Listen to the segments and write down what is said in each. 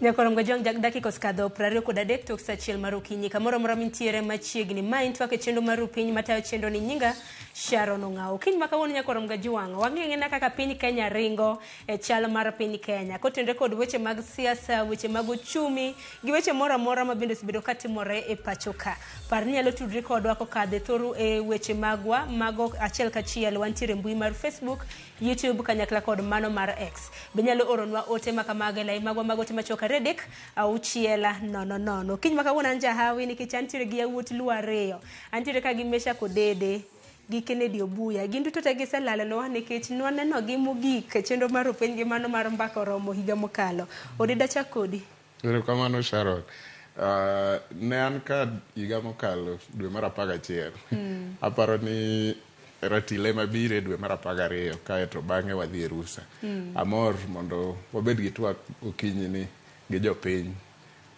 Nyakoro mgajong dakika oskadho 23 tok sa achiel mar okinyi kamoro amora mintiere machiegni ma in twak e chendo mar piny matayo chendo ni nyinga Sharon Ong'aw. Kiny ma kawuono nyakoro mgajuwang'. Wang'eng'ena kaka piny Kenya ringo e chal mar piny Kenya. Kotenre kod weche mag siasa, weche mag uchumi, gi weche moro amora ma bende osebedo katimore e pacho ka. Par ni nyalo tudri kodwa kokadhe thoro e weche magwa, mago achiel kachiel wantiere mbui mar Facebook, YouTube kanyakla kod mano mar X. Be nyalo oronwa ote makamaga lai magwa magote machoka redek auchiela nono. Kiny ma kawuono an jahawi nikech antiere gi yawuot luo ariyo. Antiere ka gi Meshack Odede gi Kennedy Obuya. Gin duto te giselalonwa nikech nwaneno gi mogik e chenro mar openy gi mano mar mbaka oromo higa mokalo. Odede achak kodi. Erokamano Sharon. Ne an ka higa mokalo dwe mar 11. Aparo ni ratile mabire dwe mar 12 kaeto bang'e wadhi e rusa. Amor mondo wabed gi twak okinyi ni gi jopiny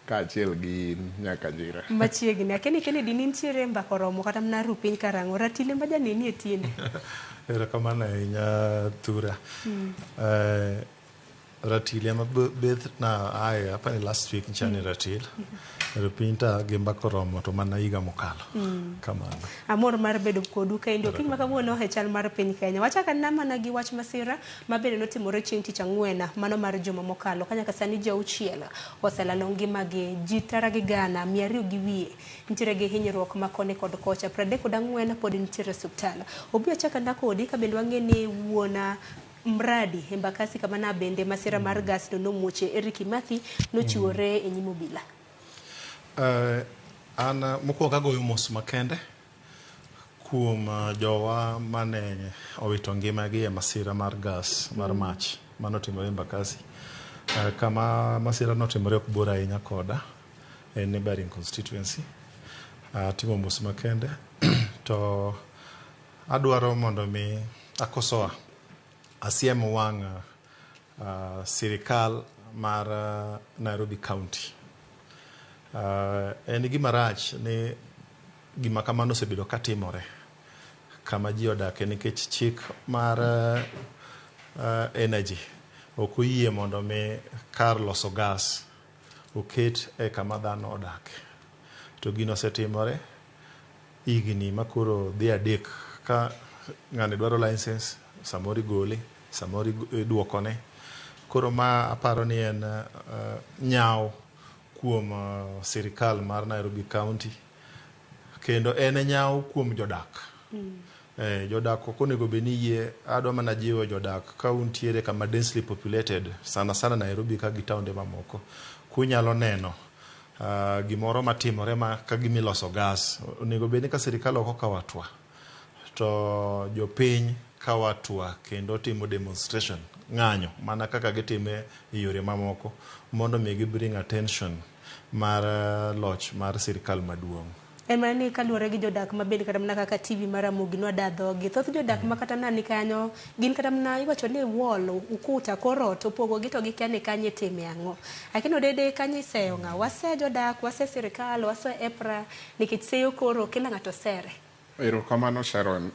kaachiel gi nyaka njira. Machiegni akeni Kennedy nitiere mbaka oromo kata mna rupiny karang'o ratile ma janeni e tiende. Erokamano ahinya Thura. Ratile ma beth na ai apani last week nchani ratil. Rupinta gi mbaka oromo to mana higa mokalo. Kamano. Amor mar bedo kodu ka indio kiny ma kawuono e chal mar piny Kenya. Wachaka na mana gi wach masira ma bende notimore chieng' tich ang'wen mano mar juma mokalo kanyaka sani ji auchiel oselalo ngimagi ji tara gi gana 200 gi wiye. Nitiere gi hinyruok ma koni kod kocha 34 pod nitiere osiptal. Obuya chaka na kodi ka bende wang'e ni wuona mradi Embakasi kama na bende masira mar gas no muche Eric Mathi nochiwore e nyimo bila. Ana mokwongo agoyo mos makende kuom jowa mane owito ngimagi e masira mar gas mar mach manotimore Embakasi. Kama masira notimore ok bor ahinya koda e neighboring constituency. Timo mos makende to adwaro mondo mi akosoa asiem wang sirikal mar Nairobi County. En gima rach ni gima kamano osebedo katimore kama ji odak nikech chik mar energy ok oyie mondo mi kar loso gas oket e kama dhano odak. To gino osetimore higni makoro dhi adek ka ng'ani dwaro license samori gole samori duokone. Koro ma aparo ni en nyaw kuom sirikal mar Nairobi County kendo en nyaw kuom jodak. Jodak ok onego bed ni yie. Adwa mana jiwo jodak ka untiere kama densely populated sana Nairobi ka gi taonde mamoko kunyalo neno gimoro matimore ma ka gimiloso gas onego bed ni ka sirikal ok okawatwa to jopiny kawatwa kendo timo demonstration ng'anyo mana kaka gitime e yore mamoko mondo mi bring attention mar loch mar sirikal maduong'. Ema ni kaluwore gi jodak ma bende kata mna kaka TV mar Ramogi nwadadho gi thoth jodak ma kata nani kanyo gin kata mna iwacho ni wall ukuta korot opogo gi to gikia ni kanye time ang'o. Lakini Odede kanye iseyo ng'a wase jodak wase sirikal wase EPRA nikech seyo koro kila ng'ato sere. Erokamano Sharon.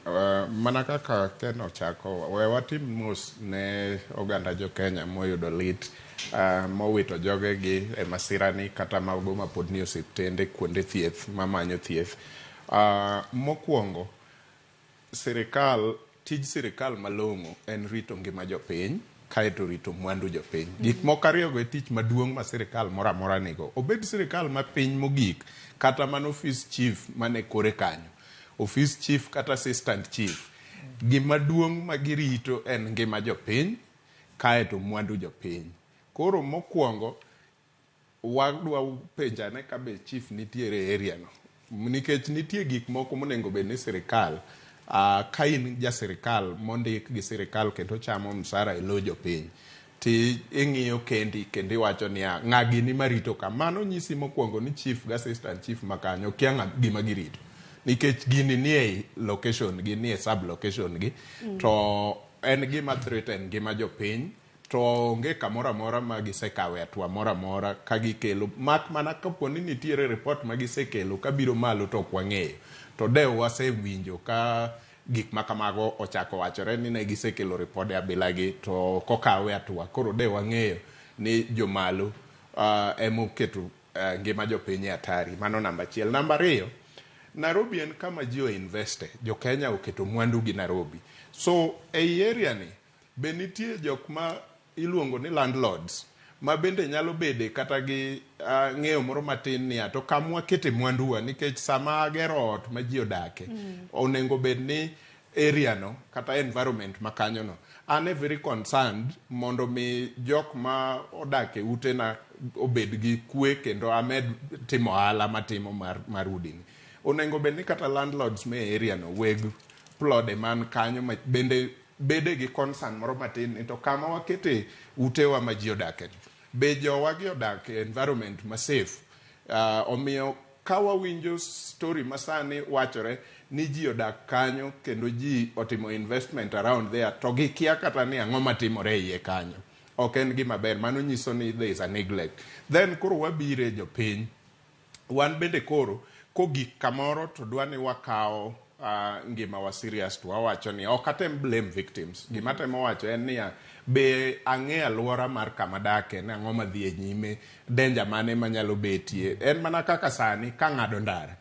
Mana kaka Ken ochako we watim mos ne oganda jo Kenya moyudo lit mowito jogegi e masirani kata mago ma pod ni osiptende kuonde thieth mamanyo thieth. Mokwongo tij sirikal malong'o en rito ngima jopiny kaeto rito mwandu jopiny. Gik moko ariyogo e tich maduong' ma sirikal moro amora nigo. Obed sirikal ma piny mogik kata man office chief mane kore kanyo. Office chief kata assistant chief. Gima duong' ma girito en ngima jopiny kaeto mwandu jopiny. Koro mokwongo wadwa penjane ka be chief nitiere e area no. Nikech nitie gik moko monego bed ni sirikal ka in ja sirikal mondik gi sirikal kendo chamo msara e lo jopiny ti ing'iyo kendi iwacho ni ng'a gini marito kamano nyisi mokwongo ni chief gi assistant chief makanyo kia gima girito. Nikech gini nie location gi nie sub location gi to en gima threaten gima jopiny to onge kamoro amora ma gisekawe atwa moro amora ka gikelo mak mana kapo ni nitiere report ma gisekelo kabiro malo to ok wang'eyo to dew wasewinjo ka gik makamago ochako wachore ni ne gisekelo report e abilagi to kokawe atwa koro dew wang'eyo ni jomalo emoketo ngima jopiny atari. Mano namba achiel. Namba ariyo, Nairobi en kama ji investe. Jo Kenya oketo mwandu gi Nairobi. So ei area ni be nitie jok ma iluongo ni landlords ma bende nyalo bede kata gi ng'eyo moro matin ni to kamwa kete mwanduwa, nikech sama agero ot ma ji odake onego bed ni area no kata environment ma kanyo no ane very concerned mondo mi jok ma odake ute na obed gi kwe kendo amed timo ohala matimo mar udi ni. Onego bed ni kata landlords me area no weg plode man kanyo bende bede gi concern moro matin ni to kama wakete utewa ma ji odake be jowa gi odake environment ma safe. Omiyo ka wawinjo story masani wachore ni ji odak kanyo kendo ji otimo investment around there to gi kia kata ni ang'o matimore iye kanyo, ok en gima ber. Mano nyiso ni there is a neglect. Then koro wabire jopiny, wan bende koro kogik kamoro to dwani wakao ngima wa serious to wawacho ni ok atem blame victims. Gima temo wacho en ni be ang'e alwora mar kama dake na ang'o madhi e nyime, danger mane manyalo betie. En mana kaka sani ka ng'ado ndara,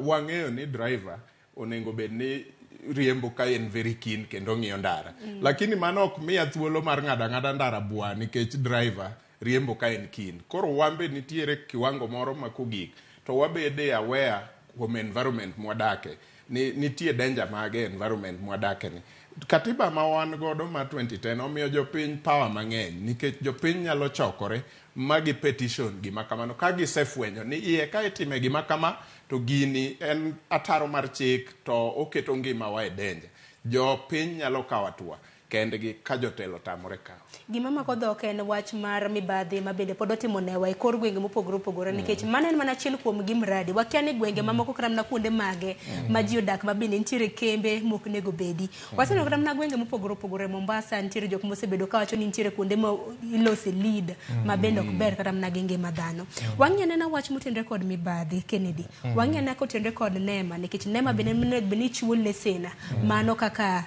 wang'eyo ni driver onego bed ni riembo ka en very keen kendo ng'iyo ndara, lakini mano ok miya thuolo mar ng'ada ndara bua nikech driver riembo ka en keen. Koro wambe nitiere kiwango moro ma kogik to wabede aware kuom environment mwadake, nitie danger mage environment mwadake ni. Katiba ma wan godo ma 2010 omiyo jopiny power mang'eny, nikech jopiny nyalo chokore magi petition gima kamano ka gisefwenyo ni iye ka itime gima kama to gini en ataro mar chik to oketo ngima wa e danger. Jopiny nyalo kawo atua kendgi ka jotelo tamore kawo. Gima mako dhok en wach mar mibadhi ma bende pod otimo newa e kor gwenge mopogore opogore, nikech mano en mana achiel kuom gi mradi. Wakia ni gwenge mamoko kata mana kuonde mage ma ji odak ma bende nitiere kembe mok nego bedi. Waseneno kata mana gwenge mopogore opogore, Mombasa nitiere jok mosebedo ka wacho ni nitiere kuonde ma ilose lead ma bende ok ber kata mana gi ngima dhano. Wang'e nena wach motenre kod mibadhi Kennedy. Wang'e nena kotenre kod NEMA, nikech NEMA bende chiwo lesena mano kaka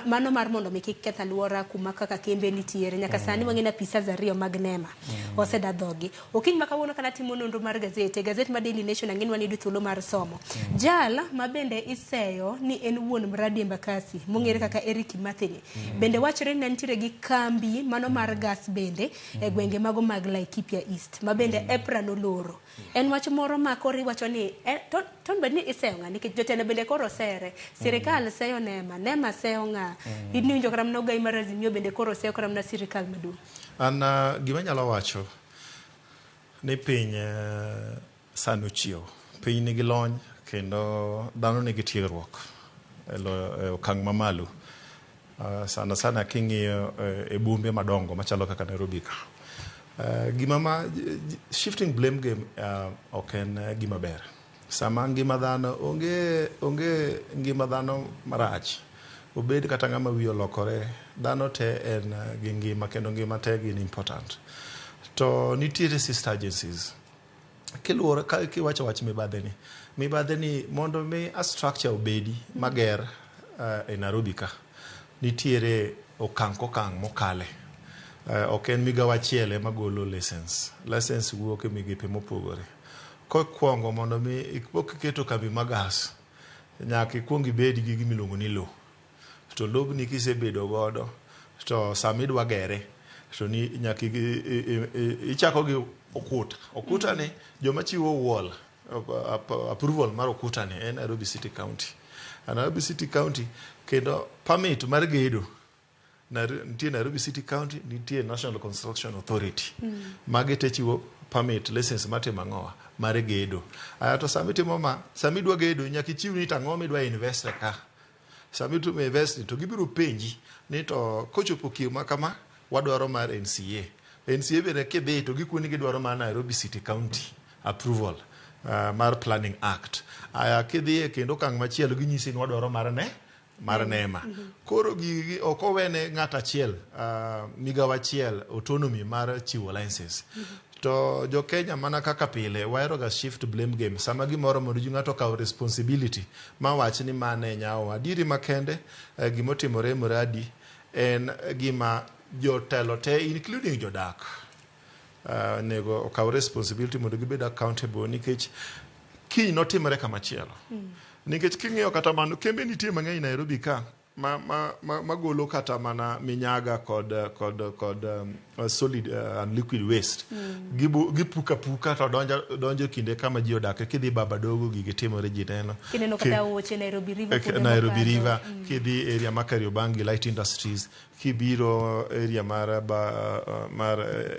mano mar mondo mi kik keth alwora kuma kaka kembe nitiere. Nyaka sani wang'e na pisa za riyo mag NEMA oseda dhogi. Okiny ma kawuono kana timo nonro mar gazet ma Daily Nation ang'en wan yudo thuolo mar somo jal ma bende iseyo ni en wuon mradi Embakasi mong'ere kaka Eric Kimathini. Bende wachore ni nitiere gi kambi mano mar gas bende e gwenge mago mag Laikipia East ma bende EPRA noloro. En wach moro ma koro iwacho ni ton bed ni iseyo ng'a, nikech jotelo bende koro sere, sirikal seyo NEMA seyo ng'a, idni winjo kata mna ogai mar Azimio bende koro seyo kata mna sirikal maduong'. An gima nyalo wacho ni piny sano chiew, piny nigi lony kendo dhano nigi tiegruok e okang' mamalo. Sana king'iyo e bombe madongo machalo kaka Nairobi ka. Gima ma shifting blame game ok en gima ber. Sama ngima dhano onge ngima dhano marach, obed kata ng'ama wiye olokore, dhano te en gi ngima kendo ngima te gin important. To nitiere sister agencies kiluore kiwacho wach mibadhe ni mondo mi a structure obedi mager e Nairobi ka nitiere okang' mokale. Ok en migawo achiel ema golo license wuok e migepe mopogore. Kokwongo mondo mi iketo kambi magas nyaka ikwong ibedi gi gimiluongo ni lo. To lobni kisebedo godo to samidwa gere to ni nyaka ichako gi okuta ni joma chiwo wall approval mar okuta ni en Nairobi City County. Nairobi City County kendo permit mar gedo nitie Nairobi City County, nitie National Construction Authority. Mage te chiwo permit license matimo ang'owa mar gedo. To samidwa gedo nyaka ichiw ni tang'o midwa invest ka. Samitu me invest to gibiro penji ni to kochopo kiyo makama wadwaro mar NCA. NCA bende kidhi to gikuni gidwaro mar Nairobi City County approval mar Planning Act. Kidhi kendo kang' machielo ginyisi ni wadwaro mar NEMA. Koro gigi ok owene ng'at achiel, migawo achiel autonomy mar chiwo license. To jo Kenya mana kaka pile wahero ga shift blame game. Sama gimoro mondo ji ng'ato kawo responsibility ma wach ni mane nyawo adiri makende gimotimore mradi en gima jotelo te including jodak nego okaw responsibility mondo gibed accountable nikech kiny notimore kamachielo. Nikech king'iyo kata mano kembe nitie mang'eny Nairobi ka magolo kata mana minyaga kod solid and liquid waste. Gipuka puka to donjo kinde kama ji odake. Kidhi Baba Dogo gigi timore ji neno. Kineno kata wuoche Nairobi River. Nairobi River. Kidhi area ma Kariobangi Light Industries. Kibiro area mar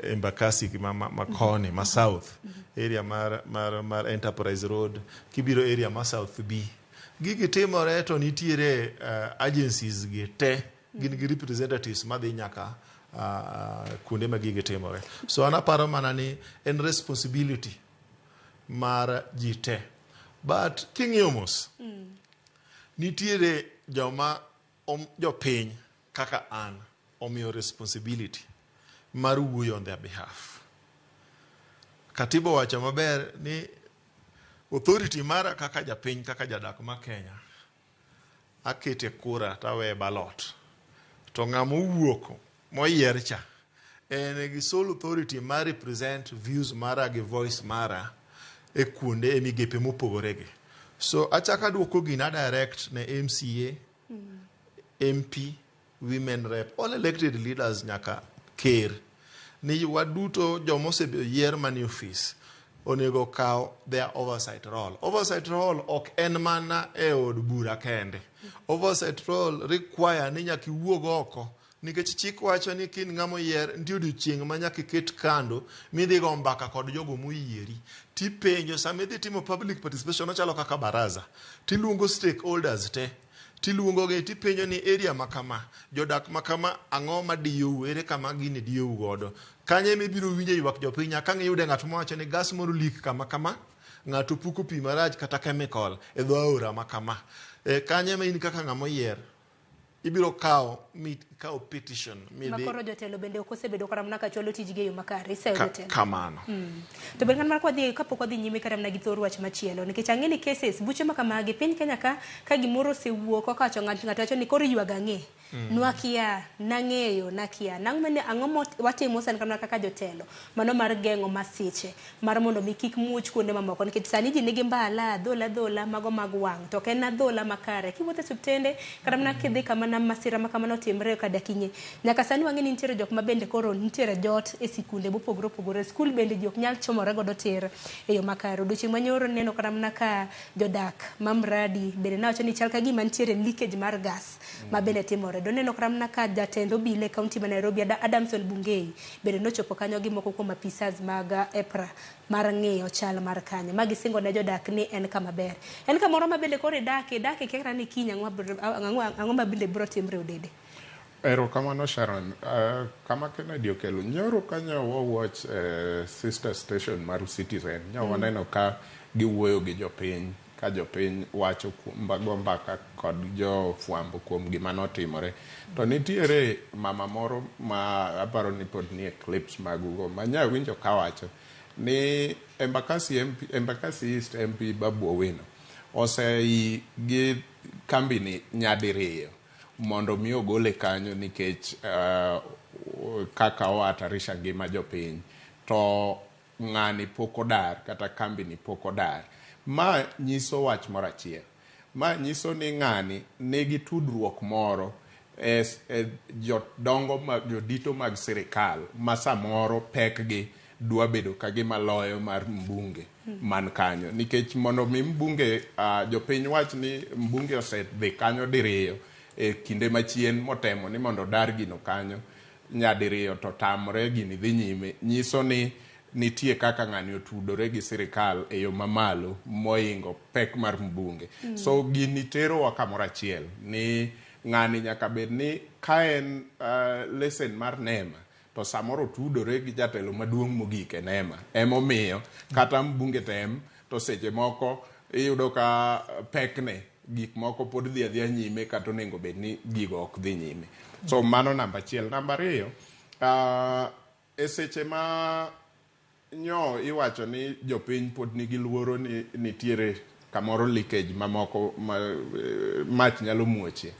Embakasi ma Kone, ma South. Area mar Enterprise Road. Kibiro area ma South B. Gigi timore to nitiere agencies gi te gin gi representatives madhi nyaka kuonde ma gigi timore. So anaparo mana ni en responsibility mar ji te. But king'iyo mos nitiere jopiny kaka an omiyo responsibility mar wuoyo on their behalf. Katiba wacho maber ni authority mara kaka japiny kaka jadak ma Kenya akete kura tawe ballot to ng'amo wuok moyier cha en gi sole authority mar represent views mara gi voice mara e kuonde e migepe mopogore gi. So achaka duoko gina direct ne MCA, MP, women rep, all elected leaders nyaka ker ni waduto jomoseyier mani office onego kaw their oversight role. Oversight role ok en mana e od bura kende. Oversight role require ni nyaka iwuog oko nikech chik wacho ni kin ng'amo yier nitie odiochieng' ma nyaka iket kando midhi go mbaka kod jogo moyieri. Tipenjo sama idhi timo public participation ochalo kaka baraza. Tiluongo stakeholders te. Tiluongogi tipenjo ni area makama, jodak makama ang'o madiyou, ere kama gini diyou godo. Kanye mibiro winje ywak jopiny nyaka ng'iyude ng'at mowacho ni gas moro leak kama kama, ng'ato puko pi marach kata chemical e dho aora makama. Kanye ma in kaka ng'amo yier ibiro kawo petition makoro jotelo bende ok osebedo kata mana ka chwalo tijgi e yo makare isayo jotelo kamano. To ber mar kwadhi kapok wadhi nyime kata mana gi thor wach machielo nikech ang'eni cases buche ma kamagi piny Kenya ka gimoro osewuok okawacho ng'ato wacho ni koro ywaga ng'e nwakia nang'eyo nakia ang'o watimo sani kama kaka jotelo mano mar geng'o masiche mar mondo mi kik muoch kuonde mamoko nikech sani ji nigi mbala dhola mago mag wang' to ken adhola makare kiwuotho e suptende kata mana kidhi kama na masira ma kamano timre kada kinye nyaka sani wang'eni nitiere jok ma bende koro nitiere jot e sikunde mopogore opogore skul bende jok nyal chomore godo tir e yo makare. Odiochieng' manyoro neno kata mana ka jodak mamradi bende nawacho ni chal ka gima nitiere leakage mar gas ma bende timore. Doneno kata mana ka jatend obila e kaunti ma Nairobi Adamson Bungei bende nochopo kanyo gi moko kuom apisas mag EPRA mar ng'iyo chal mar kanyo magi singo ne jodak ni en kama ber en kamoro ma bende koro idake kekra ni kiny ang'o ma bende biro timre Odede. Erokamano Sharon. Kama Kennedy okelo nyoro kanyo watch sister station mar Citizen waneno ka giwuoyo gi jopiny ka jopiny wacho mbaka kod jo fwambo kuom gima notimore. To nitiere mama moro ma aparo ni pod nie clips magugo manya winjo kawacho ni Embakasi East MP Babu Owino osei gi kambini nyadiriyo mondo mi ogole kanyo nikech kaka oatarisha ngima jopiny to ng'ani pokodar kata kambini pokodar. Ma nyiso wach moro achiel. Ma nyiso ni ng'ani nigi tudruok moro jodongo jodito mag sirikal ma samoro pekgi dwa bedo ka gima loyo mar mbunge man kanyo nikech mondo mi mbunge jopiny wach ni mbunge osedhi kanyo diriyo e kinde machien motemo ni mondo dar gino kanyo nyadiriyo to tamre gini dhi nyime nyiso ni nitie kaka ng'ani otudore gi sirikal e yo mamalo moingo pek mar mbunge. So gini tero wa kamoro achiel ni ng'ani nyaka bed ni kaen lesen mar NEMA to samoro tudore gi jatelo maduong' mogik e NEMA emomiyo kata mbunge tem to seche moko iyudo ka pekne gik moko pod dhi adhiya nyime kata onego bed ni gigo ok dhi nyime. So mano namba achiel. Namba ariyo, e seche ma nyo iwacho ni jopiny pod nigi luoro ni nitiere kamoro leakage mamoko mach nyalo muoche.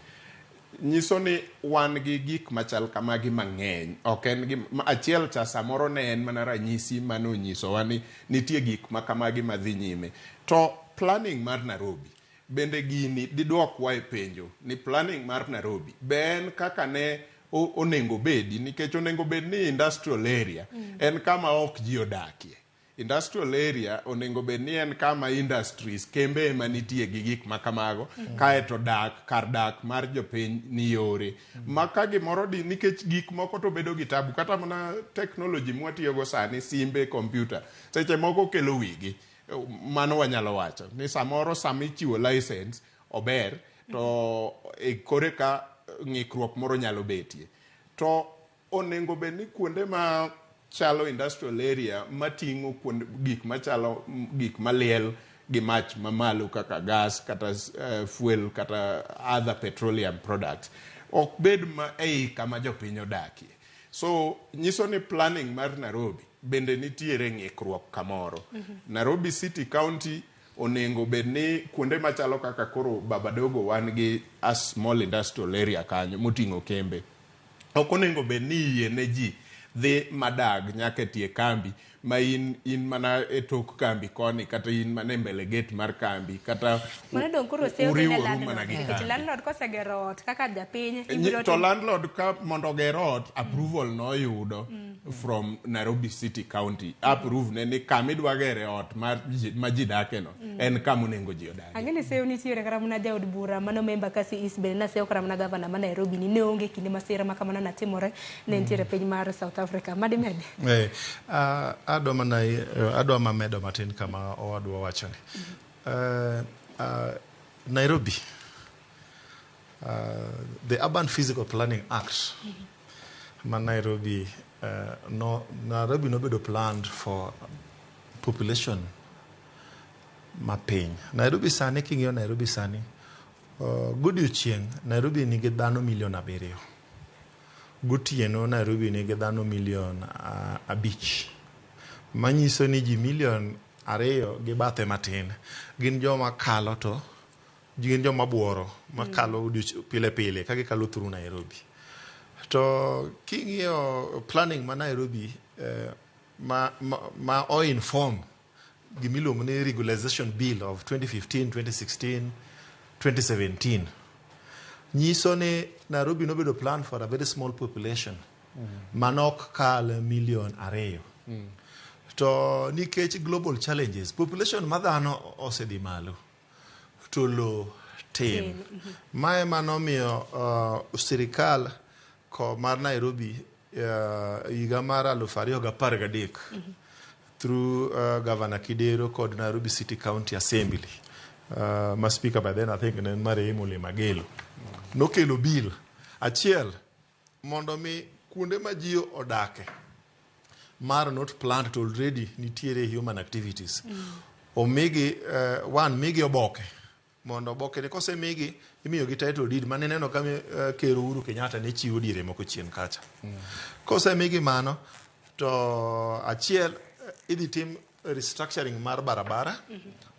nyiso ni wan gi gik machal kamagi mang'eny. Ok en gi achiel cha samoro ne en mana ranyisi manonyisowa ni nitie gik makamagi madhi nyime. To planning mar Nairobi bende gini diduokwa e penjo ni planning mar Nairobi be en kaka ne onengo bedi, nikech onengo bed ni industrial area en kama ok ji odakie. Industrial area onengo bed ni en kama industries kembe ema nitie gi gik makamago, kaeto kar dak mar jopiny ni yore. Ma ka gimoro nikech gik moko to bedo gi tabu, kata mana technology mwatiyogo sani, simbe, kompyuta, seche moko kelo wigi. Mano wanyalo wacho ni samoro samichiwo license ober, to kore ka ng'ikruok moro nyalo betie. To onengo bed ni kuonde ma chalo industrial area mating'o gik machalo gik maliel gi mach mamalo kaka gas kata fuel kata other petroleum products ok bed ei kama jopiny odakie. So nyiso ni planning mar Nairobi bende nitiere ng'ikruok kamoro. Nairobi City County onengo bed ni kuonde machalo kaka koro Babadogo wan gi a small industrial area kanyo moting'o kembe. Ok onengo bed ni yie ne ji dhi madag nyaka tie kambi ma in mana e tok kambi koni, kata in mana e mbele gate mar kambi, kata uriworu mana gi kambi. Landlord kosegero ot kaka japiny to landlord ka mondo oger ot, approval noyudo from Nairobi City County. Approve ne ni kamidwa gere ot ma ji dake no en kama onengo ji odagi. Ang'eni seyo nitiere kara muna jaod bura mano member kasi East Bay na seyo kara muna governor ma Nairobi ni ne onge kinde masira ma kamano natimore ne nitiere piny mar South Africa. Madi mede. Adwa mamedo matin kama owadwa wachoni. Nairobi, the Urban Physical Planning Act, Nairobi nobedo planned for population mapiny. Nairobi sani king'iyo Nairobi sani, godiochieng' Nairobi nigi dhano 7,000,000. Gotieno Nairobi nigi dhano 5,000,000. Manyiso ni ji 2,000,000 gi bathe matin gin joma kalo, to gin joma buoro makalo pile pile ka gikalo through Nairobi. To king'iyo planning ma Nairobi ma inform gimiluongo ni Regularization Bill of 2015, 2016, 2017 nyiso ni Nairobi nobedo plan for a very small population manok kal 2,000,000. To nikech global challenges, population ma dhano osedhi malo to lo tin. Mae manomiyo sirikal mar Nairobi higa mar 2013 through Governor Kidero kod Nairobi City County Assembly, ma speaker by then I think ne Marehemu Magelo, nokelo bill achiel mondo mi kuonde ma ji odake mar not planned to already nitiere human activities. Omigi migi oboke, mondo oboke ne kose migi imiyo gi title deed mane neno kama Ker Uhuru Kenyatta ne chiwo diere moko chien kacha. Kose migi mano to achiel idhi tim restructuring mar barabara,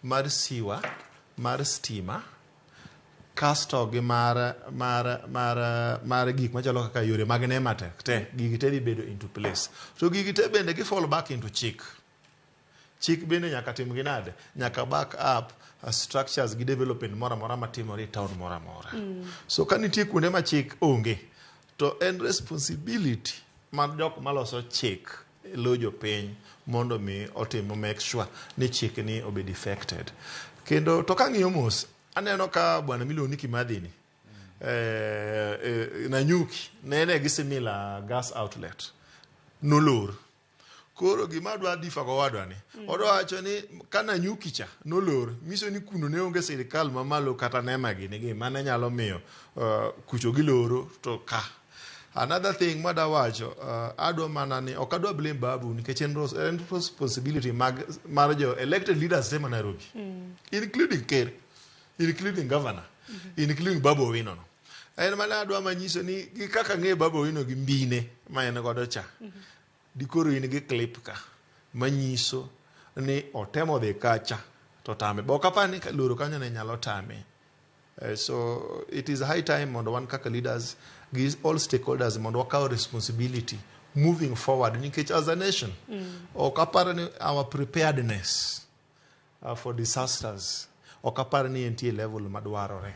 mar siwa, mar stima, kasto gi mar gik machalo kaka yore mag nema te gigi te dhi bedo into place. To gigi te bende gi fall back into chik bende nyaka tim gi nade, nyaka back up structures gi development mora mora matimore e town mora mora. So ka nitie kuonde ma chik onge, to en responsibility mar jok maloso chik lo jopiny mondo mi otimo make sure ni chik ni obed effected. Kendo to ka ng'iyo mos aneno ka bwana miluongo ni Kimathi Nanyuki nene gi similar gas outlet nolor. Koro gima dwa difa go wadwa ni odwa wacho ni ka Nanyuki cha nolor, miso ni kuno ne onge sirikal mamalo kata nema gini mane nyalo miyo kucho giloro to ka. Another thing mada wacho, adwa mana ni ok adwa blame Babu nikech en responsibility mar jo elected leaders tema Nairobi, including Ker, including governor, including Babu Owino. En mana adwa manyiso ni kaka ng'e Babu Owino gi mbine ma en godo cha. Dikoro in gi clip ka manyiso ni otemo dhi kacha to tame. Boka pani loro kanyo ne nyalo tame. So it is high time on one kaka leaders, gives all stakeholders on our responsibility moving forward as a nation. Or our preparedness for disasters. Or kaparani NTA level madwarore.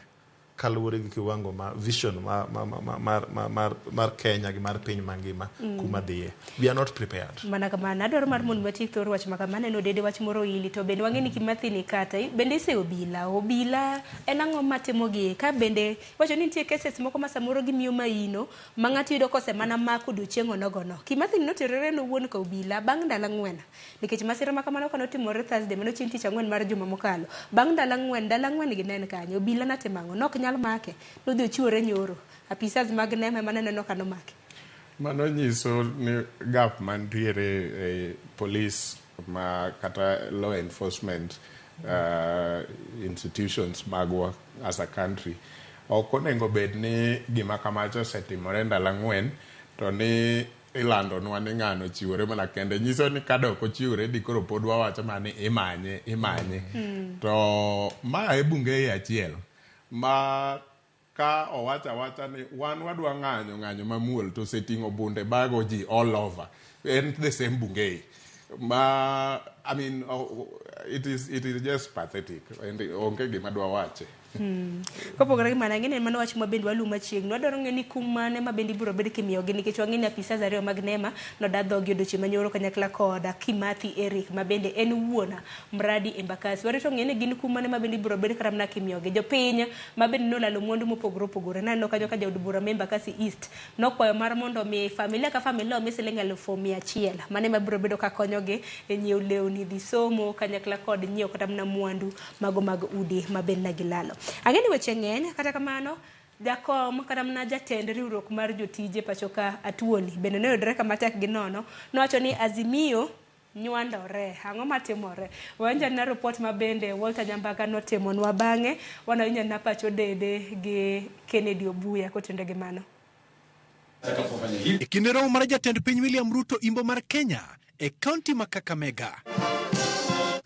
Kaluwore gi kiwango ma vision mar Kenya gi mar piny mangima kuma dhiye. We are not prepared. Mana kamana adwaro mar mon matik thor wach makamane no Odede wach moro ili to bende wang'e ni Kimathi ni kata bende ise obila en ang'o matimogi ka bende wacho ni nitie cases moko ma samoro gimiyo maino ma ng'ato yudo kose mana mako odiochieng' onogono. Kimathi noterore no wuon ka obila bang' ndalo 4 nikech masira makamano kanotimore Thursday mano chieng' tich ang'wen mar juma mokalo bang' ndalo 4 gi nen kanyo obila natemango nok nyal make nodhi ochiwore nyoro apisas mag nema maneno kano make. Mano nyiso ni gap mantiere police ma kata law enforcement institutions magwa as a country ok onego bed ni gima kamacho osetimore ndalo 4 to ni ilandonwa ni ng'ano chiwore mana kende nyiso ni kadok ochiwore di koro pod wawacho mani imanye to ma e bunge achiel ma ka owacha ni wan wadwa ng'anyo mamuol to seting'o bunde bago ji all over in the same bunge ma I mean it is just pathetic and onge gima dwa wache. Kopogore gi mana ngene mano wach mabende walu machiegni wadwaro ng'e ni kum mane mabende biro bedo kimiyogi nikech wang'e ni apisas ariyo mag nema nodadhogi odiochieng' manyoro kanyakla koda Kimathi Eric mabende en wuona mradi Embakasi. Warito ng'e ni gin kum mane mabende biro bedo kata mana kimiyogi jopiny mabende nolalo mwandu mopogore opogore naneno kanyo ka jaod bura ma Embakasi East nokwayo mar mondo mi familia ka familia omi siling 100,100 mane mabiro bedo ka konyogi e nyiewo lewni dhi somo kanyakla kod nyiewo kata mana mwandu mago mag udi mabende nagilalo. Ageni weche ng'eny kata kamano jakom kata mana jatend riwruok mar jotije pachoka Atuoli bende noyudore kama tek gi nono nowacho ni Azimio nywandore ang'o matimore wanja na report mabende Walter Nyambaga notimonwa bang'e wanawinja na pacho Odede gi Kennedy Obuya kotende gi mano. Kinde romo mar jatend piny William Ruto imbo mar Kenya e kaunti ma Kakamega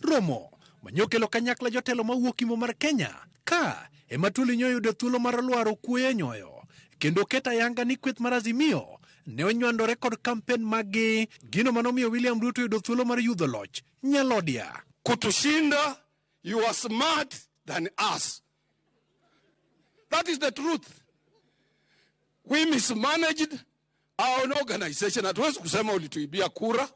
romo manyokelo kanyakla jotelo mawuok imbo mar Kenya ka Atuoli nyoyudo thuolo mar lwaro kuoye nyoyo kendo keta yanga ni kweth mar Azimio ne onywandore kod kampen magi gino manomiyo William Ruto yudo thuolo mar yudho loch nyalodia. Kutushinda, you are smart than us. That is the truth. We mismanaged our organization. Hatuwezi kusema ulituibia kura.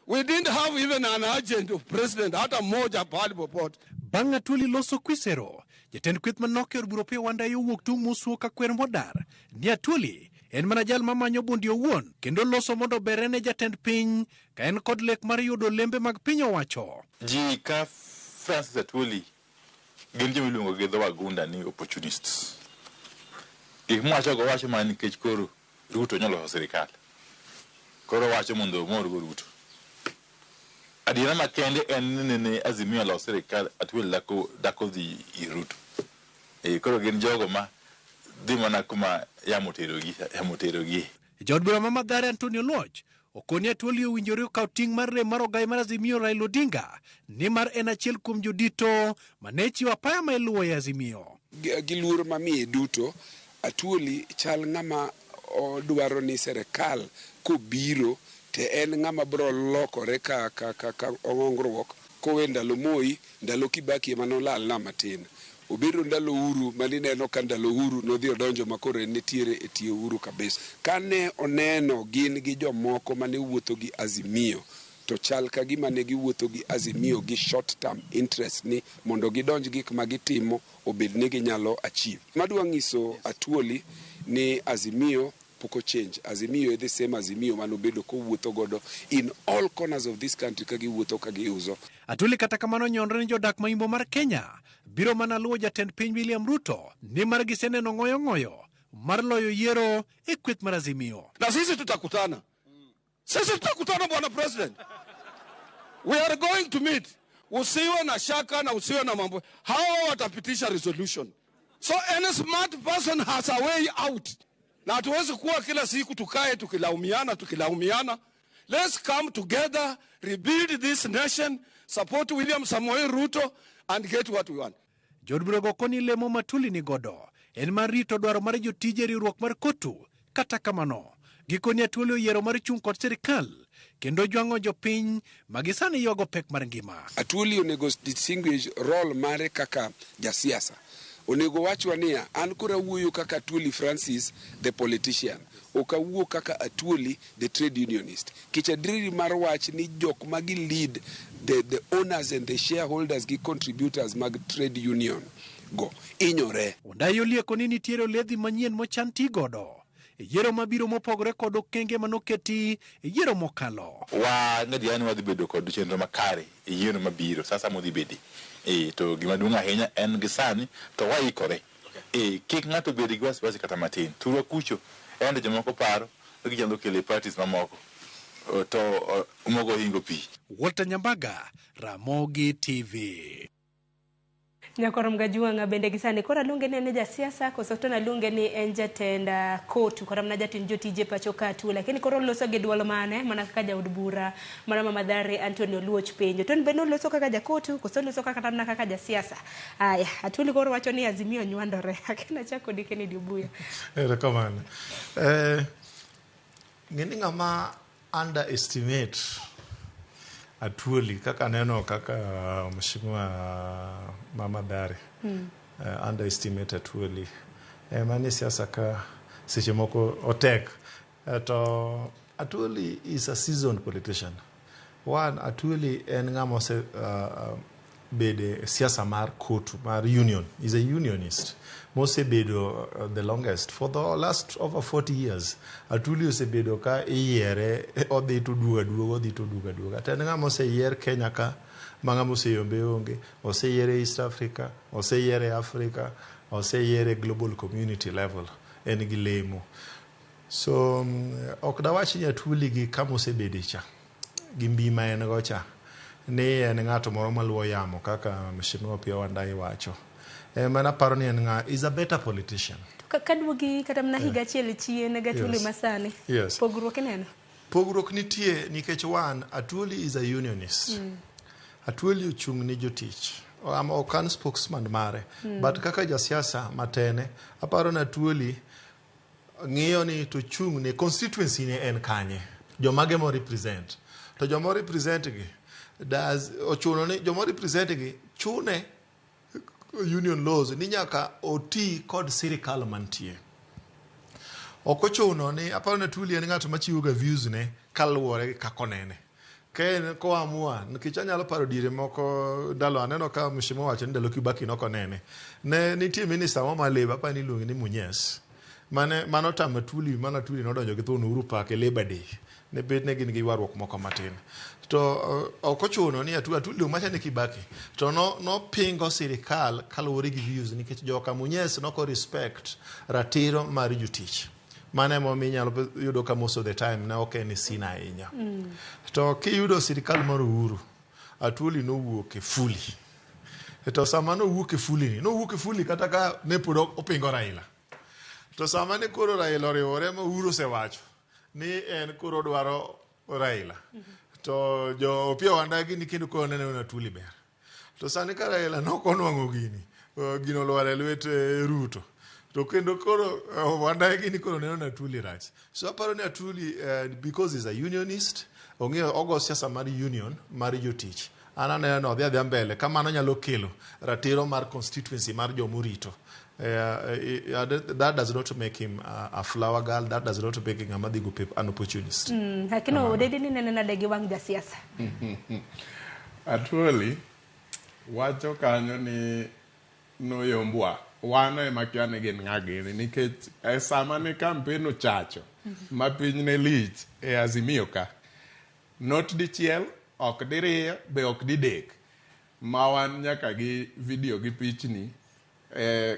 We didn't have even an agent of president hata mmoja pahali popote. Bang' Atuoli loso kwisero jatend kweth manoke od bura pia wanda yowuok tung' musuo ka kwer modar ni Atuoli en mana jal mamanyo bondi owuon kendo loso mondo berene jatend piny ka en kod lek mar yudo lembe mag piny owacho. Ji ka Francis Atuoli gin joma iluongo gi dho wagunda ni opportunists. Gik mwacho go wacho mana nikech koro Ruto nyalo sirikal. Koro wacho mondo omor go Ruto. Adiera makende en ne Azimio la sirikal Atuoli dako dhi Ruto. Koro gin jogo ma dhi mana kuma yamoterogi. Jaod bura ma Mathare Antonio Loch okoni Atuoli owinjore okaw ting' mar rem mar ogai mar Azimio Raila Odinga ni mar en achiel kuom jodito mane chiwo apaya ma iluwo e Azimio. Gi luor mamiye duto Atuoli chal ng'ama odwaro ni sirikal kobiro te en ng'ama bro lokore ka ong'ongruok kowe ndalo Moi ndalo Kibaki manolal na matin obedo ndalo Uhuru manineno ka ndalo Uhuru nodhi odonjo makore nitiere e tie Uhuru kabisa kane oneno gin gi jomoko mane wuotho gi Azimio to chal ka gima ne giwuotho gi Azimio gi short term interest ni mondo gidonj gik ma gitimo obed ni ginyalo achieve. Madwa ng'iso Atuoli ni Azimio poko change. Azimio the same Azimio manobedo ko wuotho godo in all corners of this country ka giwuotho ka giuzo. Atuoli kata kamano nyonre ni jodak maimbo mar Kenya biro mana luwo jatend piny William Ruto ni mar giseneno ng'oyo mar loyo yiero e kweth mar Azimio. Na sisi tutakutana. Sisi tutakutana bwana president. We are going to meet. Usiwe na shaka na usiwe na mambo. Hawa watapitisha resolution. So any smart person has a way out. Na hatuwezi kuwa kila siku tukae tukilaumiana. Let's come together, rebuild this nation, support William Samoei Ruto and get what we want. Jod brogo koni lemo matuli ni godo en mar rito dwaro mar jotije riwruok mar KOTU. Kata kamano, gikoni Atwoli oyiero mar chung' kod sirikal kendo jwang'o jopiny magisani yogo pek mar ngima. Atwoli onego distinguish role mare kaka jasiasa. Onego wachwa niya, an kora wuoyo kaka Atwoli Francis the politician, ok awuo kaka Atwoli the trade unionist. Kichadriri mar wach ni jok magi lead the owners and the shareholders gi contributors mag trade union go inyore. Ondai olieko ni nitiere oledhi manyien mochan ti godo yiero mabiro mopogore kod okenge manoketi yiero mokalo. Wa ngadiani wadhi bedo kod chenro makare yiero mabiro sasa modhi bedi. To gima duong' ahinya en gi sani to waikore. Kik ng'ato bedi gi wasiwasi kata matin. Turwa kucho ende jomoko paro gi jando kele parties mamoko. To umogo hingo pi. Walter Nyambaga, Ramogi TV. Nyakoro mgajuanga bende gisani kora lunge ni ene jasiasa koso to na lunge ni en jatenda KOTU kora mna jatend jotije pacho ka tu lakini koro loso gi dwol mane mana kaka jaod bura mana Mamadhare Antonio Luoch penjo to beno loso kaka ja KOTU koso loso kaka tamna kaka jasiasa. Aya Atwoli koro wacho ni Azimio nywandore akina chako dikeni di Obuya. Rekomane. Ngini ngama underestimate Atwoli kaka neno kaka mheshimiwa Mamadhare underestimate Atwoli mani siasa ka seche moko otek to Atwoli is a seasoned politician. One, Atwoli en ngamo se bede siasa mar KOTU mar union is a unionist. Mose bedo the longest for the last over 40 years. Atwoli ose bedo ka iyiere odhi to duga. Tenga mose yier Kenya ka manga mose yombe onge, ose yiere East Africa, ose yiere Africa, ose yiere global community level en gi lemo. So ok dawachi ni Atwoli gi kama ose bede cha. Gimbi ma en go cha. Ne en ng'ato moro maluwo yamo kaka mheshimiwa pia Wandai wacho. Mana paro ni en is a better politician. Kadwogi kata mna higa chiel chien ga Atwoli masani. Yes. Pogruok neno. Pogruok nitie nikech one, Atwoli is a unionist. Atwoli ochung' ni jotich. Ama okan spokesman mare. But kaka jasiasa matene, aparo na Atwoli ng'iyo ni to chung' ne constituency ne en kanye. Jomage mo represent. To jomo represent gi ochuno ni jomo represent gi chune union laws ni nyaka oti kod sirikal mantie. Ok ochuno ni aparo na Atwoli en ng'ato machiwo ga views ne kaluwore kako nene. Ken ko amua nikech anyalo paro dire moko ndalo aneno ka mheshimiwa wacho ndalo Kibaki noko nene. Ne nitie minister wa Labor pa ni luongi ni Munyes. Mano tam Atwoli nodonjo gi thuno Uhuru Park e Labor Day. Ne bet ne gin gi warruok moko matin. To ok ochuno ni Atwoli macha ne Kibaki to no pingo sirikal kaluwore gi views nikech joka Munyes noko respect ratiro mar jotich. Mane mo minyalo yudo ka most of the time na ok en sina ahinya. To kiyudo sirikal mar Uhuru Atwoli no wuok e fuli. To sama no wuok e fuli kata ka ne pod opingo Raila. To sama ne koro Raila oriwore ma Uhuru sewacho ni en koro dwaro Raila. To jo pia wandagi ni kendo ko nene Atwoli ber. To sani ka Raila nokonwang'o gino lware lwet Ruto. To kendo koro wandagi ni koro nene Atwoli rach. So aparo ni Atwoli because he's a unionist, ong'eyo ogo siasa mar union mar jotich. Ananeno odhi mbele kama nyalo kelo ratiro mar constituency mar jomorito. That does not make him a flower girl. That does not make him an opportunist. Hakino Odede ni nene na degi wang jasiasa. Atwoli wacho kanyo ni no yombwa wano ema kiane gen ng'agini nikech sama ne campaign ochacho ma piny ne lich e Azimio ka not dichiel ok diriyo be ok didek ma wan nyaka gi video gi pichni